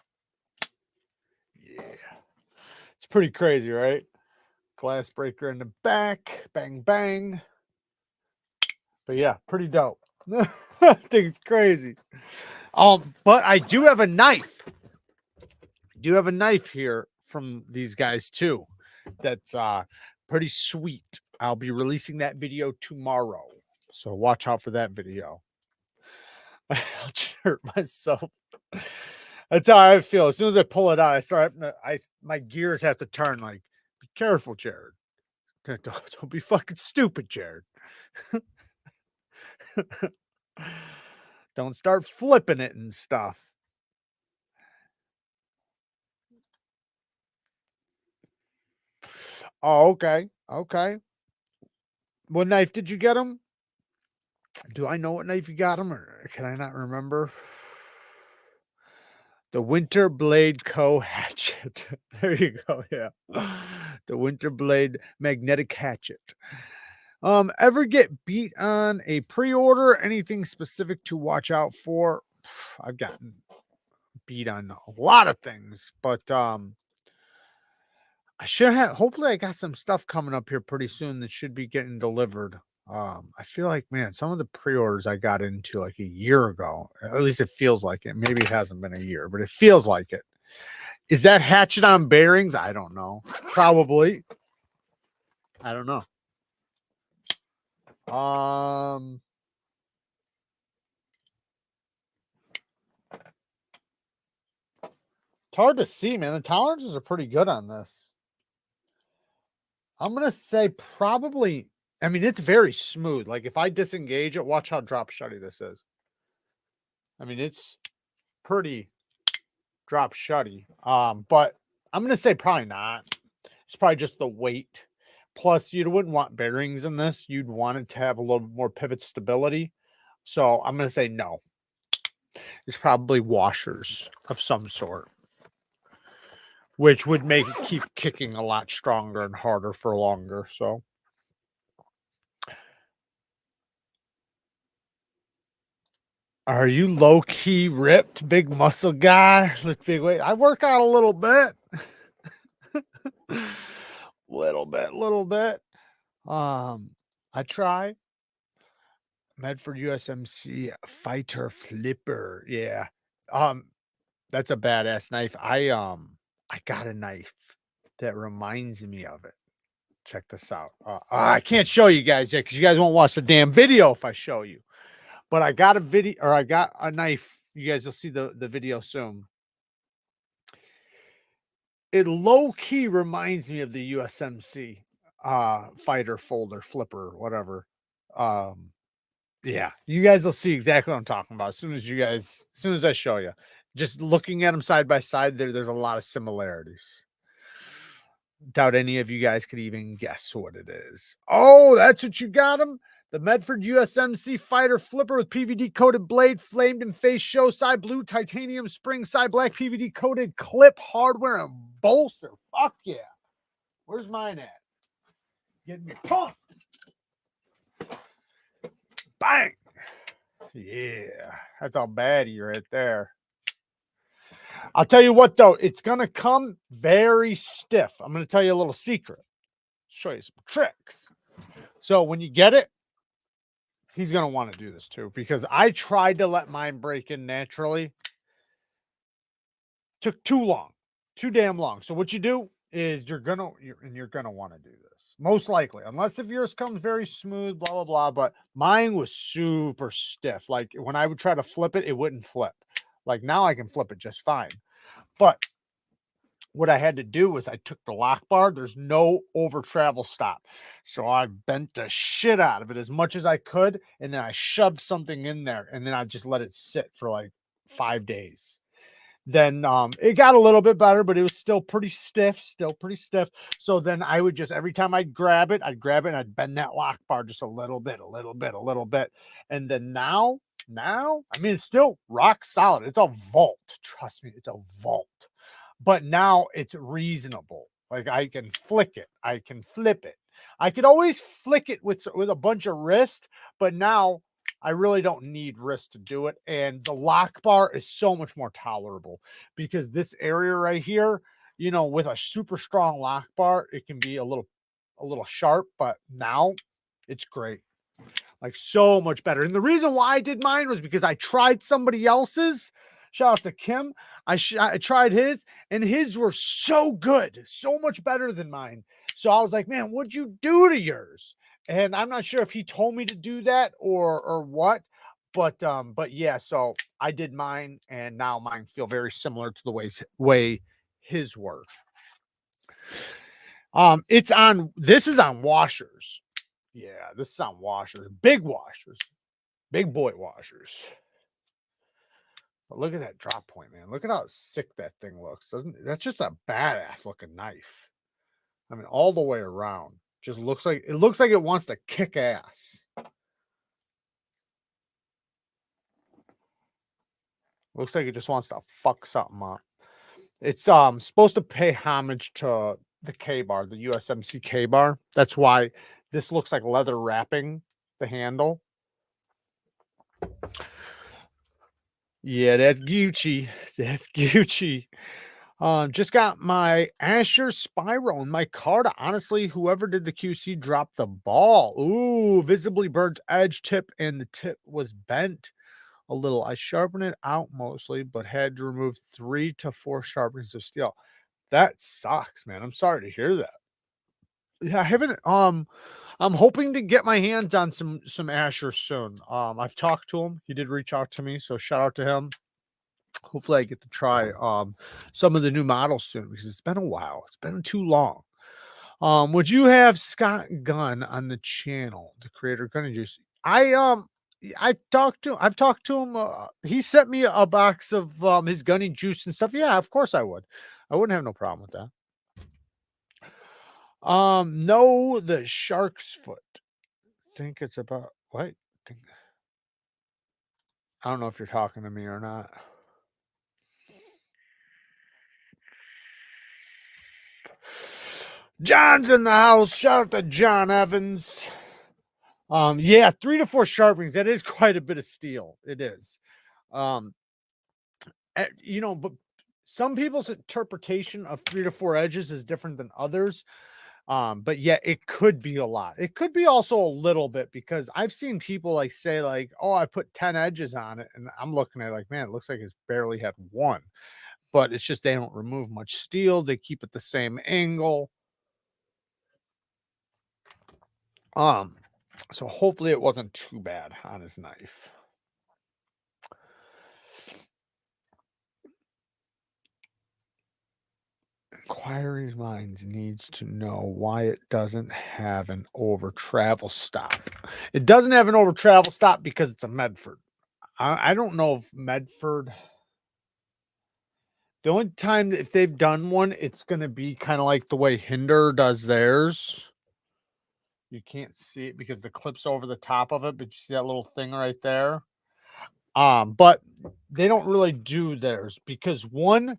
It's pretty crazy, right? Glass breaker in the back. Bang, bang. But yeah, pretty dope. I think it's crazy. But I do have a knife. Here from these guys too. That's pretty sweet. I'll be releasing that video tomorrow. So watch out for that video. I'll just hurt myself. That's how I feel. As soon as I pull it out, my gears have to turn. Like, be careful, Jared. Don't be fucking stupid, Jared. Don't start flipping it and stuff. Oh, okay. Okay. What knife did you get him? Do I know what knife you got him, or can I not remember? The Winter Blade Co. hatchet. There you go. Yeah. The Winter Blade magnetic hatchet. Ever get beat on a pre-order? Anything specific to watch out for? I've gotten beat on a lot of things, but I should have, hopefully I got some stuff coming up here pretty soon that should be getting delivered. I feel like, man, some of the pre-orders I got into like a year ago, at least it feels like it. Maybe it hasn't been a year, but it feels like it. Is that hatchet on bearings? I don't know. Probably. I don't know. It's hard to see, man. The tolerances are pretty good on this. I'm gonna say probably. I mean, it's very smooth. Like if I disengage it, watch how drop shutty this is. I mean, it's pretty drop shutty. But I'm gonna say probably not. It's probably just the weight. Plus, you wouldn't want bearings in this. You'd want it to have a little bit more pivot stability. So I'm gonna say no. It's probably washers of some sort, which would make it keep kicking a lot stronger and harder for longer. So are you low-key ripped, big muscle guy? Lift big weight. I work out a little bit. little bit. I try. Medford USMC fighter flipper. Yeah. That's a badass knife. I got a knife that reminds me of it. Check this out. I can't show you guys yet because you guys won't watch the damn video if I show you. But I got a video, or I got a knife. You guys will see the video soon. It low-key reminds me of the USMC fighter folder flipper, whatever. Yeah, you guys will see exactly what I'm talking about as soon as I show you. Just looking at them side by side, there's a lot of similarities. Doubt any of you guys could even guess what it is. Oh, that's what you got them. The Medford USMC fighter flipper with PVD coated blade, flamed and face show, side blue titanium spring, side black PVD coated clip, hardware and bolster. Fuck yeah. Where's mine at? Getting me pumped. Bang. Yeah, that's all baddie right there. I'll tell you what, though, it's going to come very stiff. I'm going to tell you a little secret. Show you some tricks. So when you get it, he's going to want to do this too, because I tried to let mine break in naturally. Took too long, too damn long. So what you do is you're going to want to do this. Most likely, unless if yours comes very smooth, blah, blah, blah. But mine was super stiff. Like when I would try to flip it, it wouldn't flip. Like now I can flip it just fine. But what I had to do was I took the lock bar. There's no over travel stop. So I bent the shit out of it as much as I could. And then I shoved something in there. And then I just let it sit for like 5 days. Then it got a little bit better, but it was still pretty stiff. So then I would just, every time I'd grab it and I'd bend that lock bar just a little bit. And then now, I mean, it's still rock solid. It's a vault. Trust me, it's a vault. But now it's reasonable. Like I can flick it. I can flip it. I could always flick it with a bunch of wrist, but now I really don't need wrist to do it. And the lock bar is so much more tolerable because this area right here, you know, with a super strong lock bar, it can be a little sharp, but now it's great. Like so much better. And the reason why I did mine was because I tried somebody else's. Shout out to Kim. I tried his, and his were so good, so much better than mine. So I was like, man, what'd you do to yours? And I'm not sure if he told me to do that or what, but yeah, so I did mine, and now mine feel very similar to the way his were. This is on washers. Yeah, this is on washers, big boy washers. But look at that drop point, man. Look at how sick that thing looks. That's just a badass looking knife. I mean, all the way around. Just looks like it wants to kick ass. Looks like it just wants to fuck something up. It's supposed to pay homage to the K-bar, the USMC K-bar. That's why this looks like leather wrapping the handle. Yeah, that's Gucci. That's Gucci. Just got my Asher Spiral in my card. Honestly, whoever did the QC dropped the ball. Ooh, visibly burnt edge tip, and the tip was bent a little. I sharpened it out mostly, but had to remove 3 to 4 sharpenings of steel. That sucks, man. I'm sorry to hear that. Yeah, I haven't. I'm hoping to get my hands on some Asher soon. I've talked to him. He did reach out to me, so shout out to him. Hopefully, I get to try some of the new models soon because it's been a while. It's been too long. Would you have Scott Gunn on the channel, the creator of Gunny Juice? I've talked to him. He sent me a box of his Gunny Juice and stuff. Yeah, of course I would. I wouldn't have no problem with that. No, the shark's foot. Think it's about what? I don't know if you're talking to me or not. John's in the house. Shout out to John Evans. Yeah, 3 to 4 sharpenings. That is quite a bit of steel. It is. But some people's interpretation of 3 to 4 edges is different than others. But yeah, it could be a lot. It could be also a little bit because I've seen people like say like, "Oh, I put 10 edges on it," and I'm looking at it like, man, it looks like it's barely had one. But it's just they don't remove much steel. They keep it the same angle. So hopefully it wasn't too bad on his knife. Inquiring Minds needs to know why it doesn't have an over travel stop. It doesn't have an over travel stop because it's a Medford. I don't know if Medford. The only time if they've done one, it's going to be kind of like the way Hinder does theirs. You can't see it because the clip's over the top of it, but you see that little thing right there. But they don't really do theirs because one,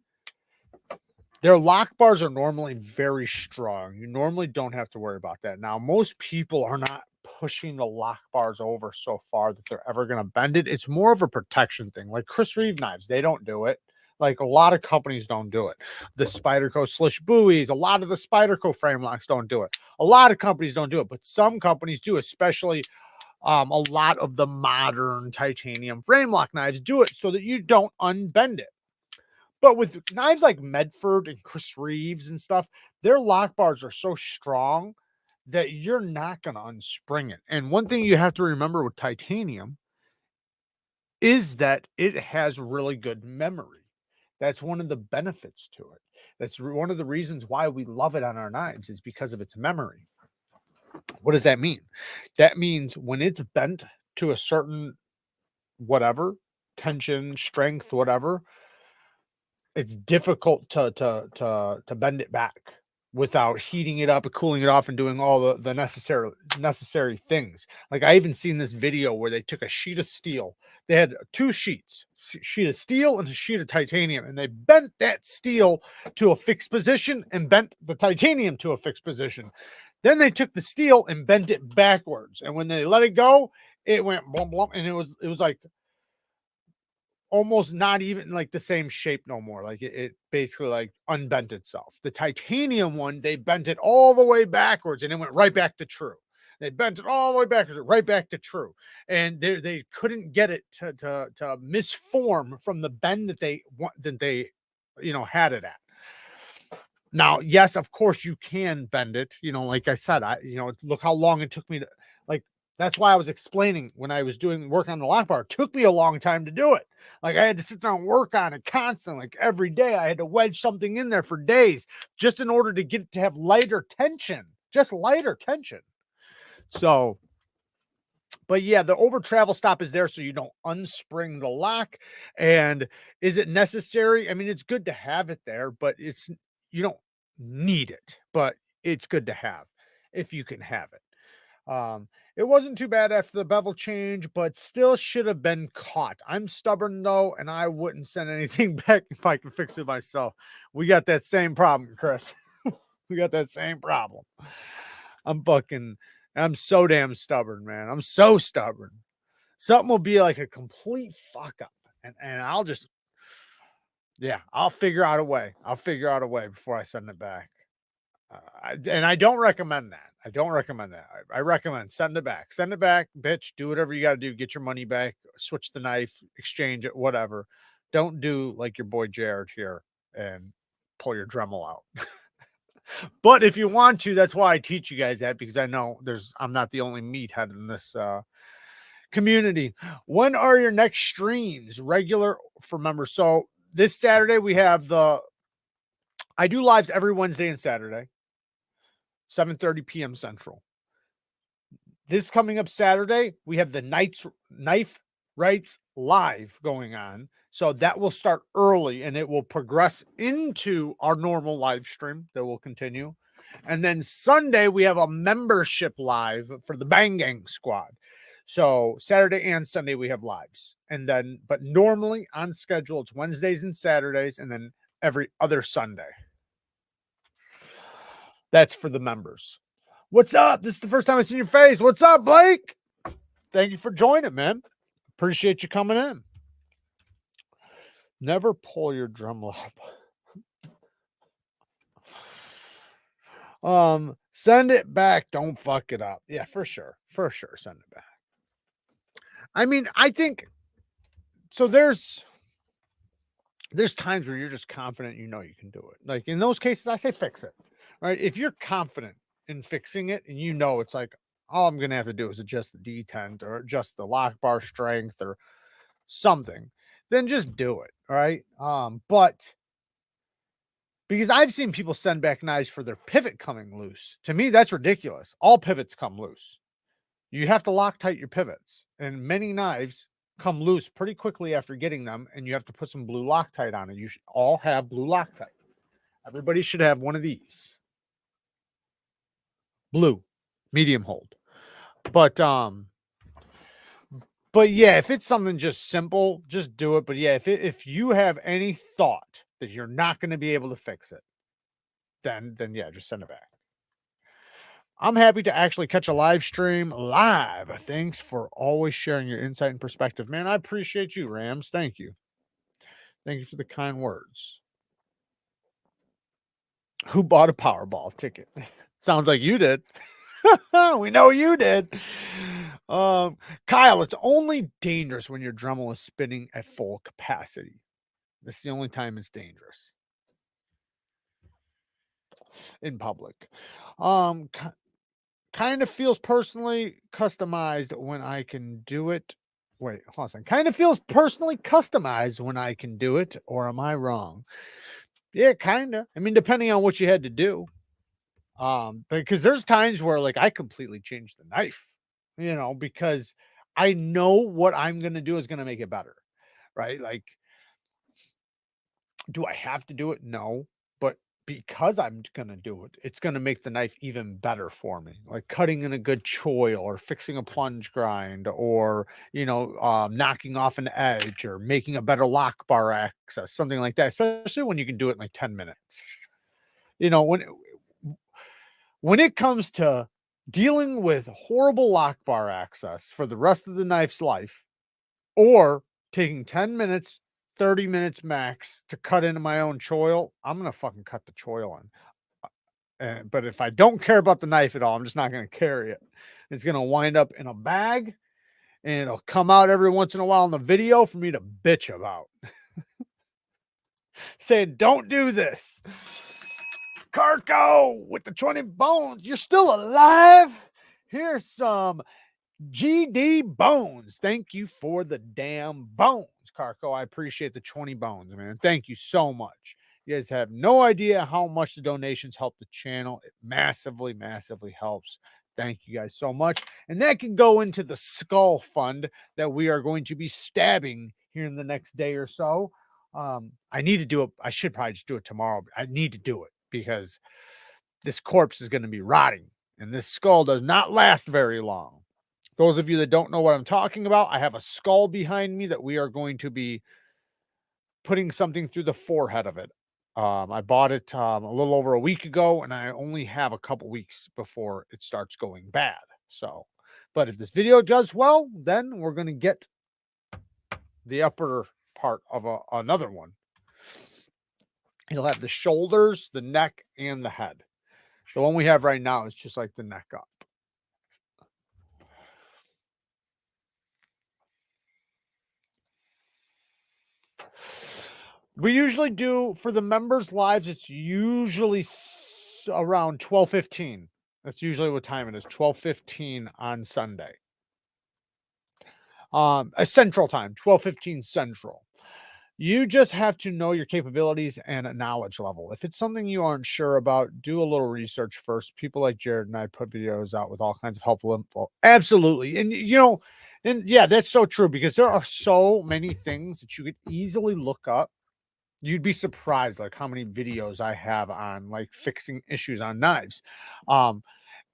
their lock bars are normally very strong. You normally don't have to worry about that. Now, most people are not pushing the lock bars over so far that they're ever going to bend it. It's more of a protection thing. Like Chris Reeve knives, they don't do it. Like a lot of companies don't do it. The Spyderco Slish buoys, a lot of the Spyderco frame locks don't do it. A lot of companies don't do it, but some companies do, especially a lot of the modern titanium frame lock knives do it so that you don't unbend it. But with knives like Medford and Chris Reeves and stuff, their lock bars are so strong that you're not going to unspring it. And one thing you have to remember with titanium is that it has really good memory. That's one of the benefits to it. That's one of the reasons why we love it on our knives is because of its memory. What does that mean? That means when it's bent to a certain whatever, tension, strength, whatever, it's difficult to bend it back without heating it up and cooling it off and doing all the necessary things. Like I even seen this video where they took a sheet of steel. They had 2 sheets, sheet of steel and a sheet of titanium, and they bent that steel to a fixed position and bent the titanium to a fixed position. Then they took the steel and bent it backwards, and when they let it go, it went blum blum, and it was like almost not even like the same shape no more. Like it basically like unbent itself. The titanium one, they bent it all the way backwards and it went right back to true. They bent it all the way backwards, right back to true. And they couldn't get it to misform from the bend that they had it at. Now, yes, of course you can bend it. Like I said, look how long it took me to that's why I was explaining when I was doing work on the lock bar. It took me a long time to do it. Like I had to sit there and work on it constantly. Like every day I had to wedge something in there for days just in order to get it to have lighter tension, just lighter tension. So, but yeah, the over travel stop is there so you don't unspring the lock. And is it necessary? I mean, it's good to have it there, but you don't need it, but it's good to have if you can have it. It wasn't too bad after the bevel change, but still should have been caught. I'm stubborn though, and I wouldn't send anything back if I could fix it myself. We got that same problem, Chris. We got that same problem. I'm so damn stubborn, man. I'm so stubborn. Something will be like a complete fuck up, and I'll just Yeah, I'll figure out a way. I'll figure out a way before I send it back. And I don't recommend that. I don't recommend that. I recommend send it back. Send it back, bitch. Do whatever you got to do. Get your money back. Switch the knife. Exchange it. Whatever. Don't do like your boy Jared here and pull your Dremel out. But if you want to, that's why I teach you guys that, because I know I'm not the only meathead in this community. When are your next streams? Regular for members. So this Saturday we have I do lives every Wednesday and Saturday, 7:30 p.m. Central. This coming up Saturday, we have the Knife Rights Live going on. So that will start early and it will progress into our normal live stream that will continue. And then Sunday, we have a membership live for the Bang Gang Squad. So Saturday and Sunday, we have lives. And then, but normally on schedule, it's Wednesdays and Saturdays, and then every other Sunday. That's for the members. What's up? This is the first time I've seen your face. What's up, Blake? Thank you for joining, man. Appreciate you coming in. Never pull your Dremel up. Send it back. Don't fuck it up. Yeah, for sure. For sure. Send it back. I mean, I think so. There's times where you're just confident you know you can do it. Like in those cases, I say fix it. Right? If you're confident in fixing it and you know it's like all I'm gonna have to do is adjust the detent or adjust the lock bar strength or something, then just do it. All right. But because I've seen people send back knives for their pivot coming loose. To me, that's ridiculous. All pivots come loose. You have to Loctite your pivots, and many knives come loose pretty quickly after getting them, and you have to put some blue Loctite on it. You should all have blue Loctite. Everybody should have one of these. Blue, medium hold. But yeah, if it's something just simple, just do it. But yeah, if you have any thought that you're not going to be able to fix it, then yeah, just send it back. I'm happy to actually catch a live stream live. Thanks for always sharing your insight and perspective, man. I appreciate you, Rams. Thank you. Thank you for the kind words. Who bought a Powerball ticket? Sounds like you did. We know you did. Kyle, it's only dangerous when your Dremel is spinning at full capacity. That's the only time it's dangerous in public. Kind of feels personally customized when I can do it. Wait, hold on a second. Kind of feels personally customized when I can do it, or am I wrong? Yeah, kind of. I mean, depending on what you had to do. Because there's times where like I completely changed the knife, because I know what I'm gonna do is gonna make it better, right? Like, do I have to do it? No, but because I'm gonna do it, it's gonna make the knife even better for me. Like cutting in a good choil or fixing a plunge grind or knocking off an edge or making a better lock bar access, something like that, especially when you can do it in like 10 minutes. When it comes to dealing with horrible lock bar access for the rest of the knife's life, or taking 10 minutes, 30 minutes max to cut into my own choil, I'm going to fucking cut the choil in. But if I don't care about the knife at all, I'm just not going to carry it. It's going to wind up in a bag and it'll come out every once in a while in the video for me to bitch about. Saying, don't do this. Carco with the 20 bones. You're still alive? Here's some GD bones. Thank you for the damn bones, Carco. I appreciate the 20 bones, man. Thank you so much. You guys have no idea how much the donations help the channel. It massively, massively helps. Thank you guys so much. And that can go into the skull fund that we are going to be stabbing here in the next day or so. I need to do it. I should probably just do it tomorrow. I need to do it because this corpse is going to be rotting and this skull does not last very long. Those of you that don't know what I'm talking about, I have a skull behind me that we are going to be putting something through the forehead of it. I bought it a little over a week ago, and I only have a couple weeks before it starts going bad. So, but if this video does well, then we're going to get the upper part of another one. You'll have the shoulders, the neck, and the head. The one we have right now is just like the neck up. We usually do for the members' lives. It's usually around 12:15. That's usually what time it is. 12:15 on Sunday. A Central Time. 12:15 Central. You just have to know your capabilities and a knowledge level. If it's something you aren't sure about, do a little research first. People like Jared and I put videos out with all kinds of helpful info. Absolutely. And and yeah, that's so true because there are so many things that you could easily look up. You'd be surprised like how many videos I have on like fixing issues on knives.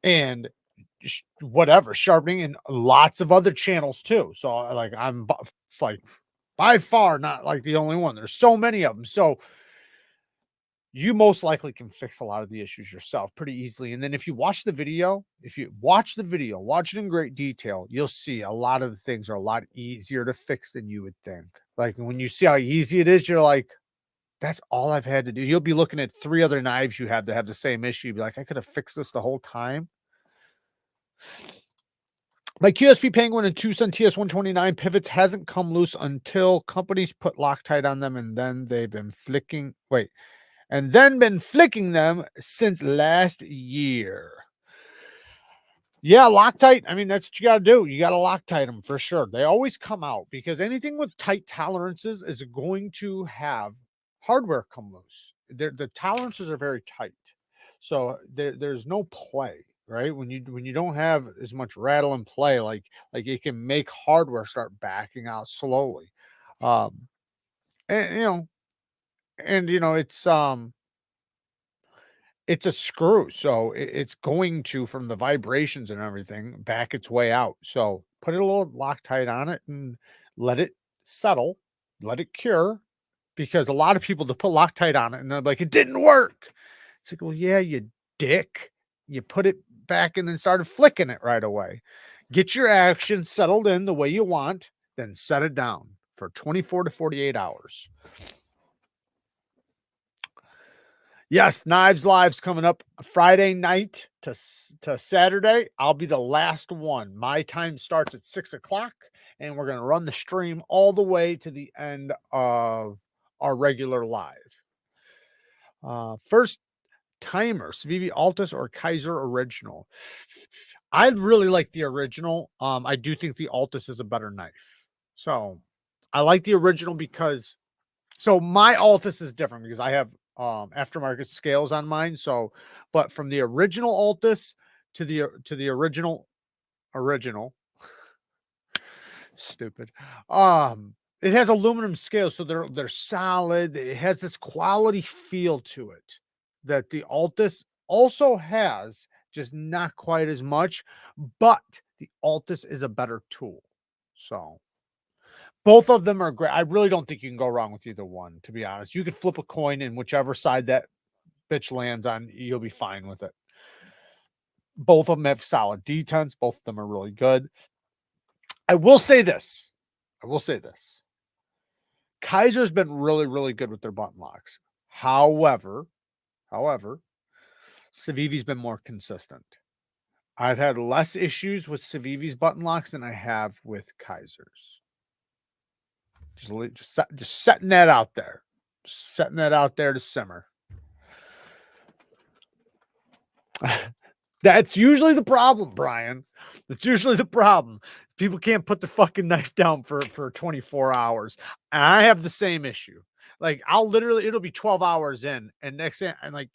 And whatever sharpening and lots of other channels too. So like I'm like by far not like the only one. There's so many of them. So you most likely can fix a lot of the issues yourself pretty easily. And then if you watch the video, watch it in great detail, you'll see a lot of the things are a lot easier to fix than you would think. Like when you see how easy it is, you're like, that's all I've had to do. You'll be looking at 3 other knives you have that have the same issue. You'll be like, I could have fixed this the whole time. My QSP Penguin and Tucson TS129 pivots hasn't come loose until companies put Loctite on them, and then they've been flicking. And then been flicking them since last year. Yeah, Loctite. I mean, that's what you got to do. You got to Loctite them for sure. They always come out because anything with tight tolerances is going to have hardware come loose. The tolerances are very tight, so there's no play, right? When you don't have as much rattle and play, like it can make hardware start backing out slowly, and it's a screw, so it's going to, from the vibrations and everything, back its way out. So put a little Loctite on it and let it settle, let it cure, because a lot of people to put Loctite on it and they're like, it didn't work. It's like, well, yeah, you dick. You put it back and then started flicking it right away. Get your action settled in the way you want, then set it down for 24 to 48 hours. Yes, Knives Live's coming up Friday night to Saturday. I'll be the last one. My time starts at 6 o'clock, and we're going to run the stream all the way to the end of our regular live. First timer, Civivi Altus or Kaiser Original. I really like the original. I do think the Altus is a better knife. So I like the original because, so my Altus is different because I have aftermarket scales on mine. So, but from the original Altus to the original, stupid. It has aluminum scales, so they're solid. It has this quality feel to it that the Altus also has, just not quite as much. But the Altus is a better tool. So both of them are great. I really don't think you can go wrong with either one, to be honest. You could flip a coin and whichever side that bitch lands on, you'll be fine with it. Both of them have solid detents. Both of them are really good. I will say this. Kaiser's been really, really good with their button locks. However, Civivi's been more consistent. I've had less issues with Civivi's button locks than I have with Kaiser's. Just setting that out there. Just setting that out there to simmer. That's usually the problem, Brian. That's usually the problem. People can't put the fucking knife down for 24 hours. And I have the same issue. Like it'll be 12 hours in, and next thing, and like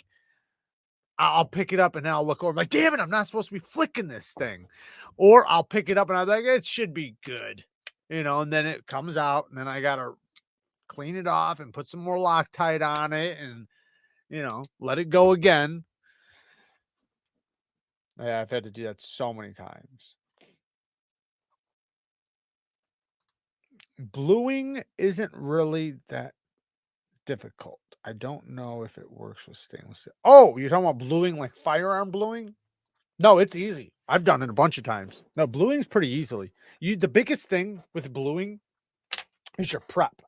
I'll pick it up and then I'll look over, I'm like, damn it, I'm not supposed to be flicking this thing. Or I'll pick it up and I'm like, it should be good. And then it comes out, and then I gotta clean it off and put some more Loctite on it and let it go again. Yeah, I've had to do that so many times. Bluing isn't really that difficult. I don't know if it works with stainless steel. Oh, you're talking about bluing, like firearm bluing? No, it's easy. I've done it a bunch of times. No, bluing's pretty easily. The biggest thing with bluing is your prep.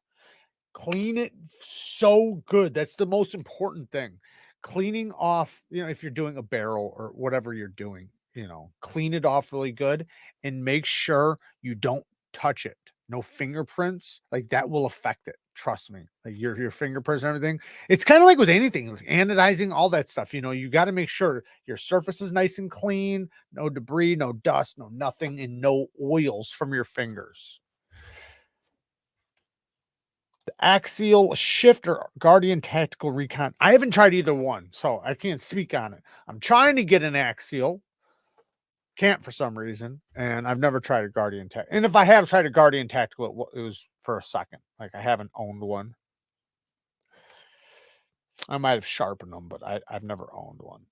Clean it so good. That's the most important thing. Cleaning off, if you're doing a barrel or whatever you're doing, clean it off really good and make sure you don't touch it. No fingerprints, like that will affect it. Trust me. Like your fingerprints and everything. It's kind of like with anything, like anodizing, all that stuff. You got to make sure your surface is nice and clean, no debris, no dust, no nothing, and no oils from your fingers. Axial Shift or Guardian Tactical Recon. I haven't tried either one, so I can't speak on it. I'm trying to get an Axial. Can't for some reason, and I've never tried a Guardian Tactical. And if I have tried a Guardian Tactical, it was for a second. Like I haven't owned one. I might have sharpened them, but I've never owned one.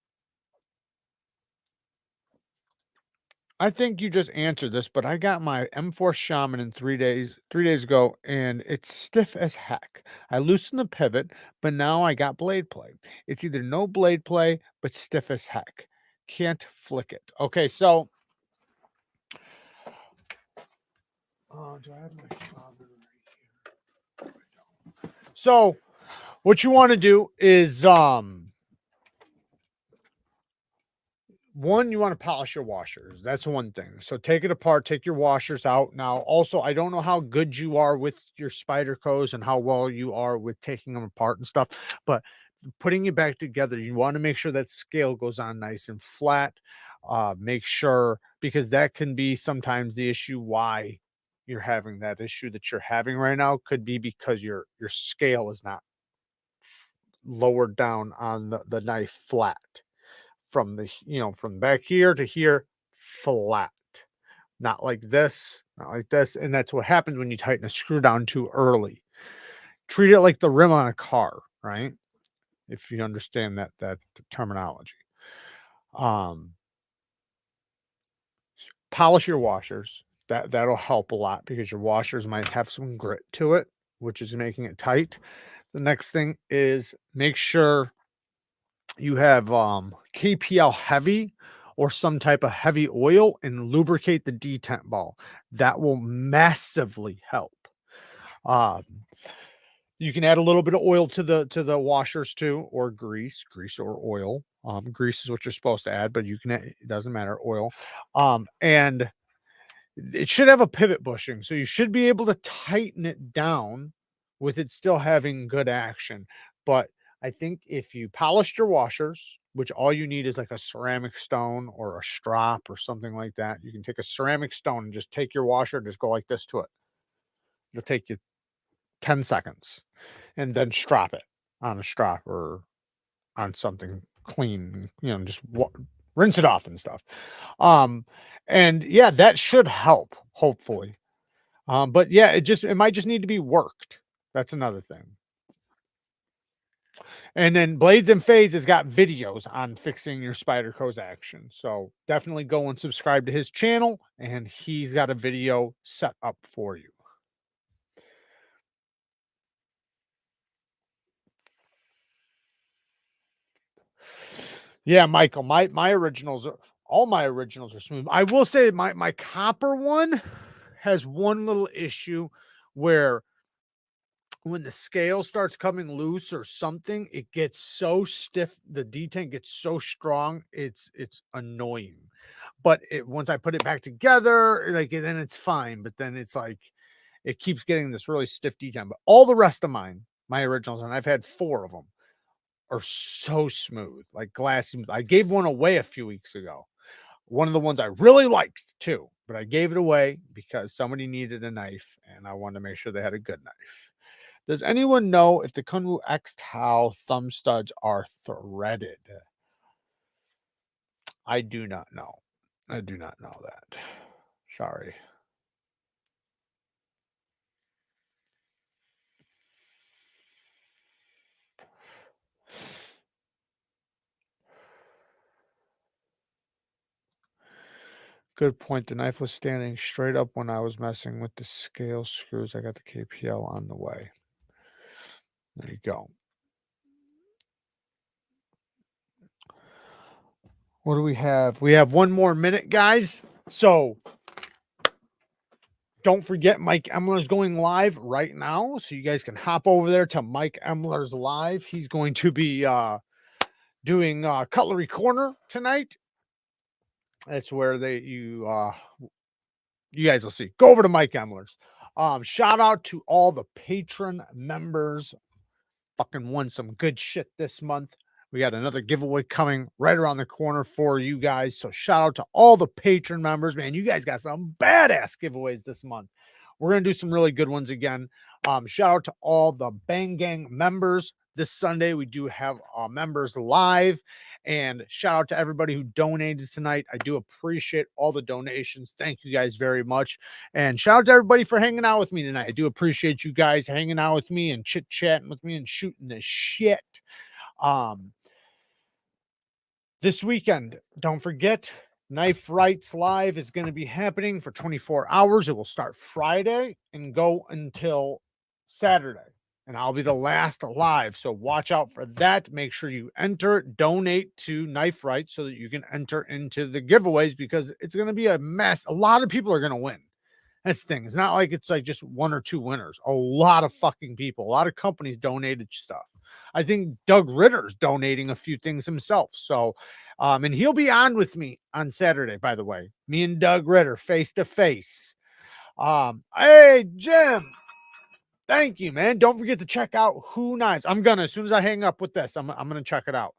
I think you just answered this, but I got my M4 Shaman in 3 days ago, and it's stiff as heck. I loosened the pivot, but now I got blade play. It's either no blade play, but stiff as heck. Can't flick it. Okay, so do I have my Shaman right here? I don't. So what you want to do is one, you want to polish your washers. That's one thing. So take it apart, take your washers out. Now, also, I don't know how good you are with your Spydercos and how well you are with taking them apart and stuff, but putting it back together, you want to make sure that scale goes on nice and flat. Make sure, because that can be sometimes the issue why you're having that issue that you're having right now, could be because your scale is not lowered down on the knife flat. From from back here to here, flat, not like this, not like this. And that's what happens when you tighten a screw down too early. Treat it like the rim on a car, right? If you understand that terminology. Polish your washers. That'll help a lot because your washers might have some grit to it, which is making it tight. The next thing is make sure you have KPL heavy or some type of heavy oil and lubricate the detent ball. That will massively help. You can add a little bit of oil to the washers too, or grease or oil. Grease is what you're supposed to add, but you can it doesn't matter, oil. And it should have a pivot bushing, so you should be able to tighten it down with it still having good action. But I think if you polished your washers, which all you need is like a ceramic stone or a strop or something like that, you can take a ceramic stone and just take your washer, just go like this to it. It'll take you 10 seconds and then strop it on a strop or on something clean, just rinse it off and stuff. And yeah, that should help, hopefully. But yeah, it might just need to be worked. That's another thing. And then Blades and Fades has got videos on fixing your Spyderco's action. So definitely go and subscribe to his channel, and he's got a video set up for you. Yeah, Michael, my originals are all my originals are smooth. I will say my copper one has one little issue where when the scale starts coming loose or something, it gets so stiff, the detent gets so strong, it's annoying. But once I put it back together, like then it's fine. But then it's like it keeps getting this really stiff detent. But all the rest of mine, my originals, and I've had 4 of them, are so smooth, like glass smooth. I gave one away a few weeks ago. One of the ones I really liked too, but I gave it away because somebody needed a knife and I wanted to make sure they had a good knife. Does anyone know if the Kunwu X Tau thumb studs are threaded? I do not know. I do not know that. Sorry. Good point. The knife was standing straight up when I was messing with the scale screws. I got the KPL on the way. There you go. What do we have? We have 1 more minute, guys. So don't forget Mike Emler's going live right now, so you guys can hop over there to Mike Emler's live. He's going to be doing Cutlery Corner tonight. That's where you guys will see. Go over to Mike Emler's. Shout out to all the patron members. Fucking won some good shit this month. We got another giveaway coming right around the corner for you guys. So shout out to all the patron members, man. You guys got some badass giveaways this month. We're going to do some really good ones again. Shout out to all the Bang Gang members. This Sunday, we do have members live. And shout out to everybody who donated tonight. I do appreciate all the donations. Thank you guys very much. And shout out to everybody for hanging out with me tonight. I do appreciate you guys hanging out with me and chit-chatting with me and shooting the shit. This weekend, don't forget, Knife Rights Live is going to be happening for 24 hours. It will start Friday and go until Saturday. And I'll be the last live. So watch out for that. Make sure you donate to Knife Rights so that you can enter into the giveaways, because it's going to be a mess. A lot of people are going to win. That's the thing. It's not like it's like just one or two winners. A lot of fucking people, a lot of companies donated stuff. I think Doug Ritter's donating a few things himself. So, and he'll be on with me on Saturday, by the way. Me and Doug Ritter face to face. Hey, Jim. Thank you, man. Don't forget to check out Who Knives. I'm gonna, as soon as I hang up with this, I'm gonna check it out.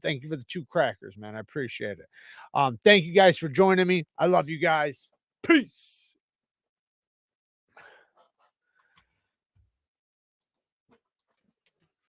Thank you for the 2 crackers, man. I appreciate it. Thank you guys for joining me. I love you guys. Peace.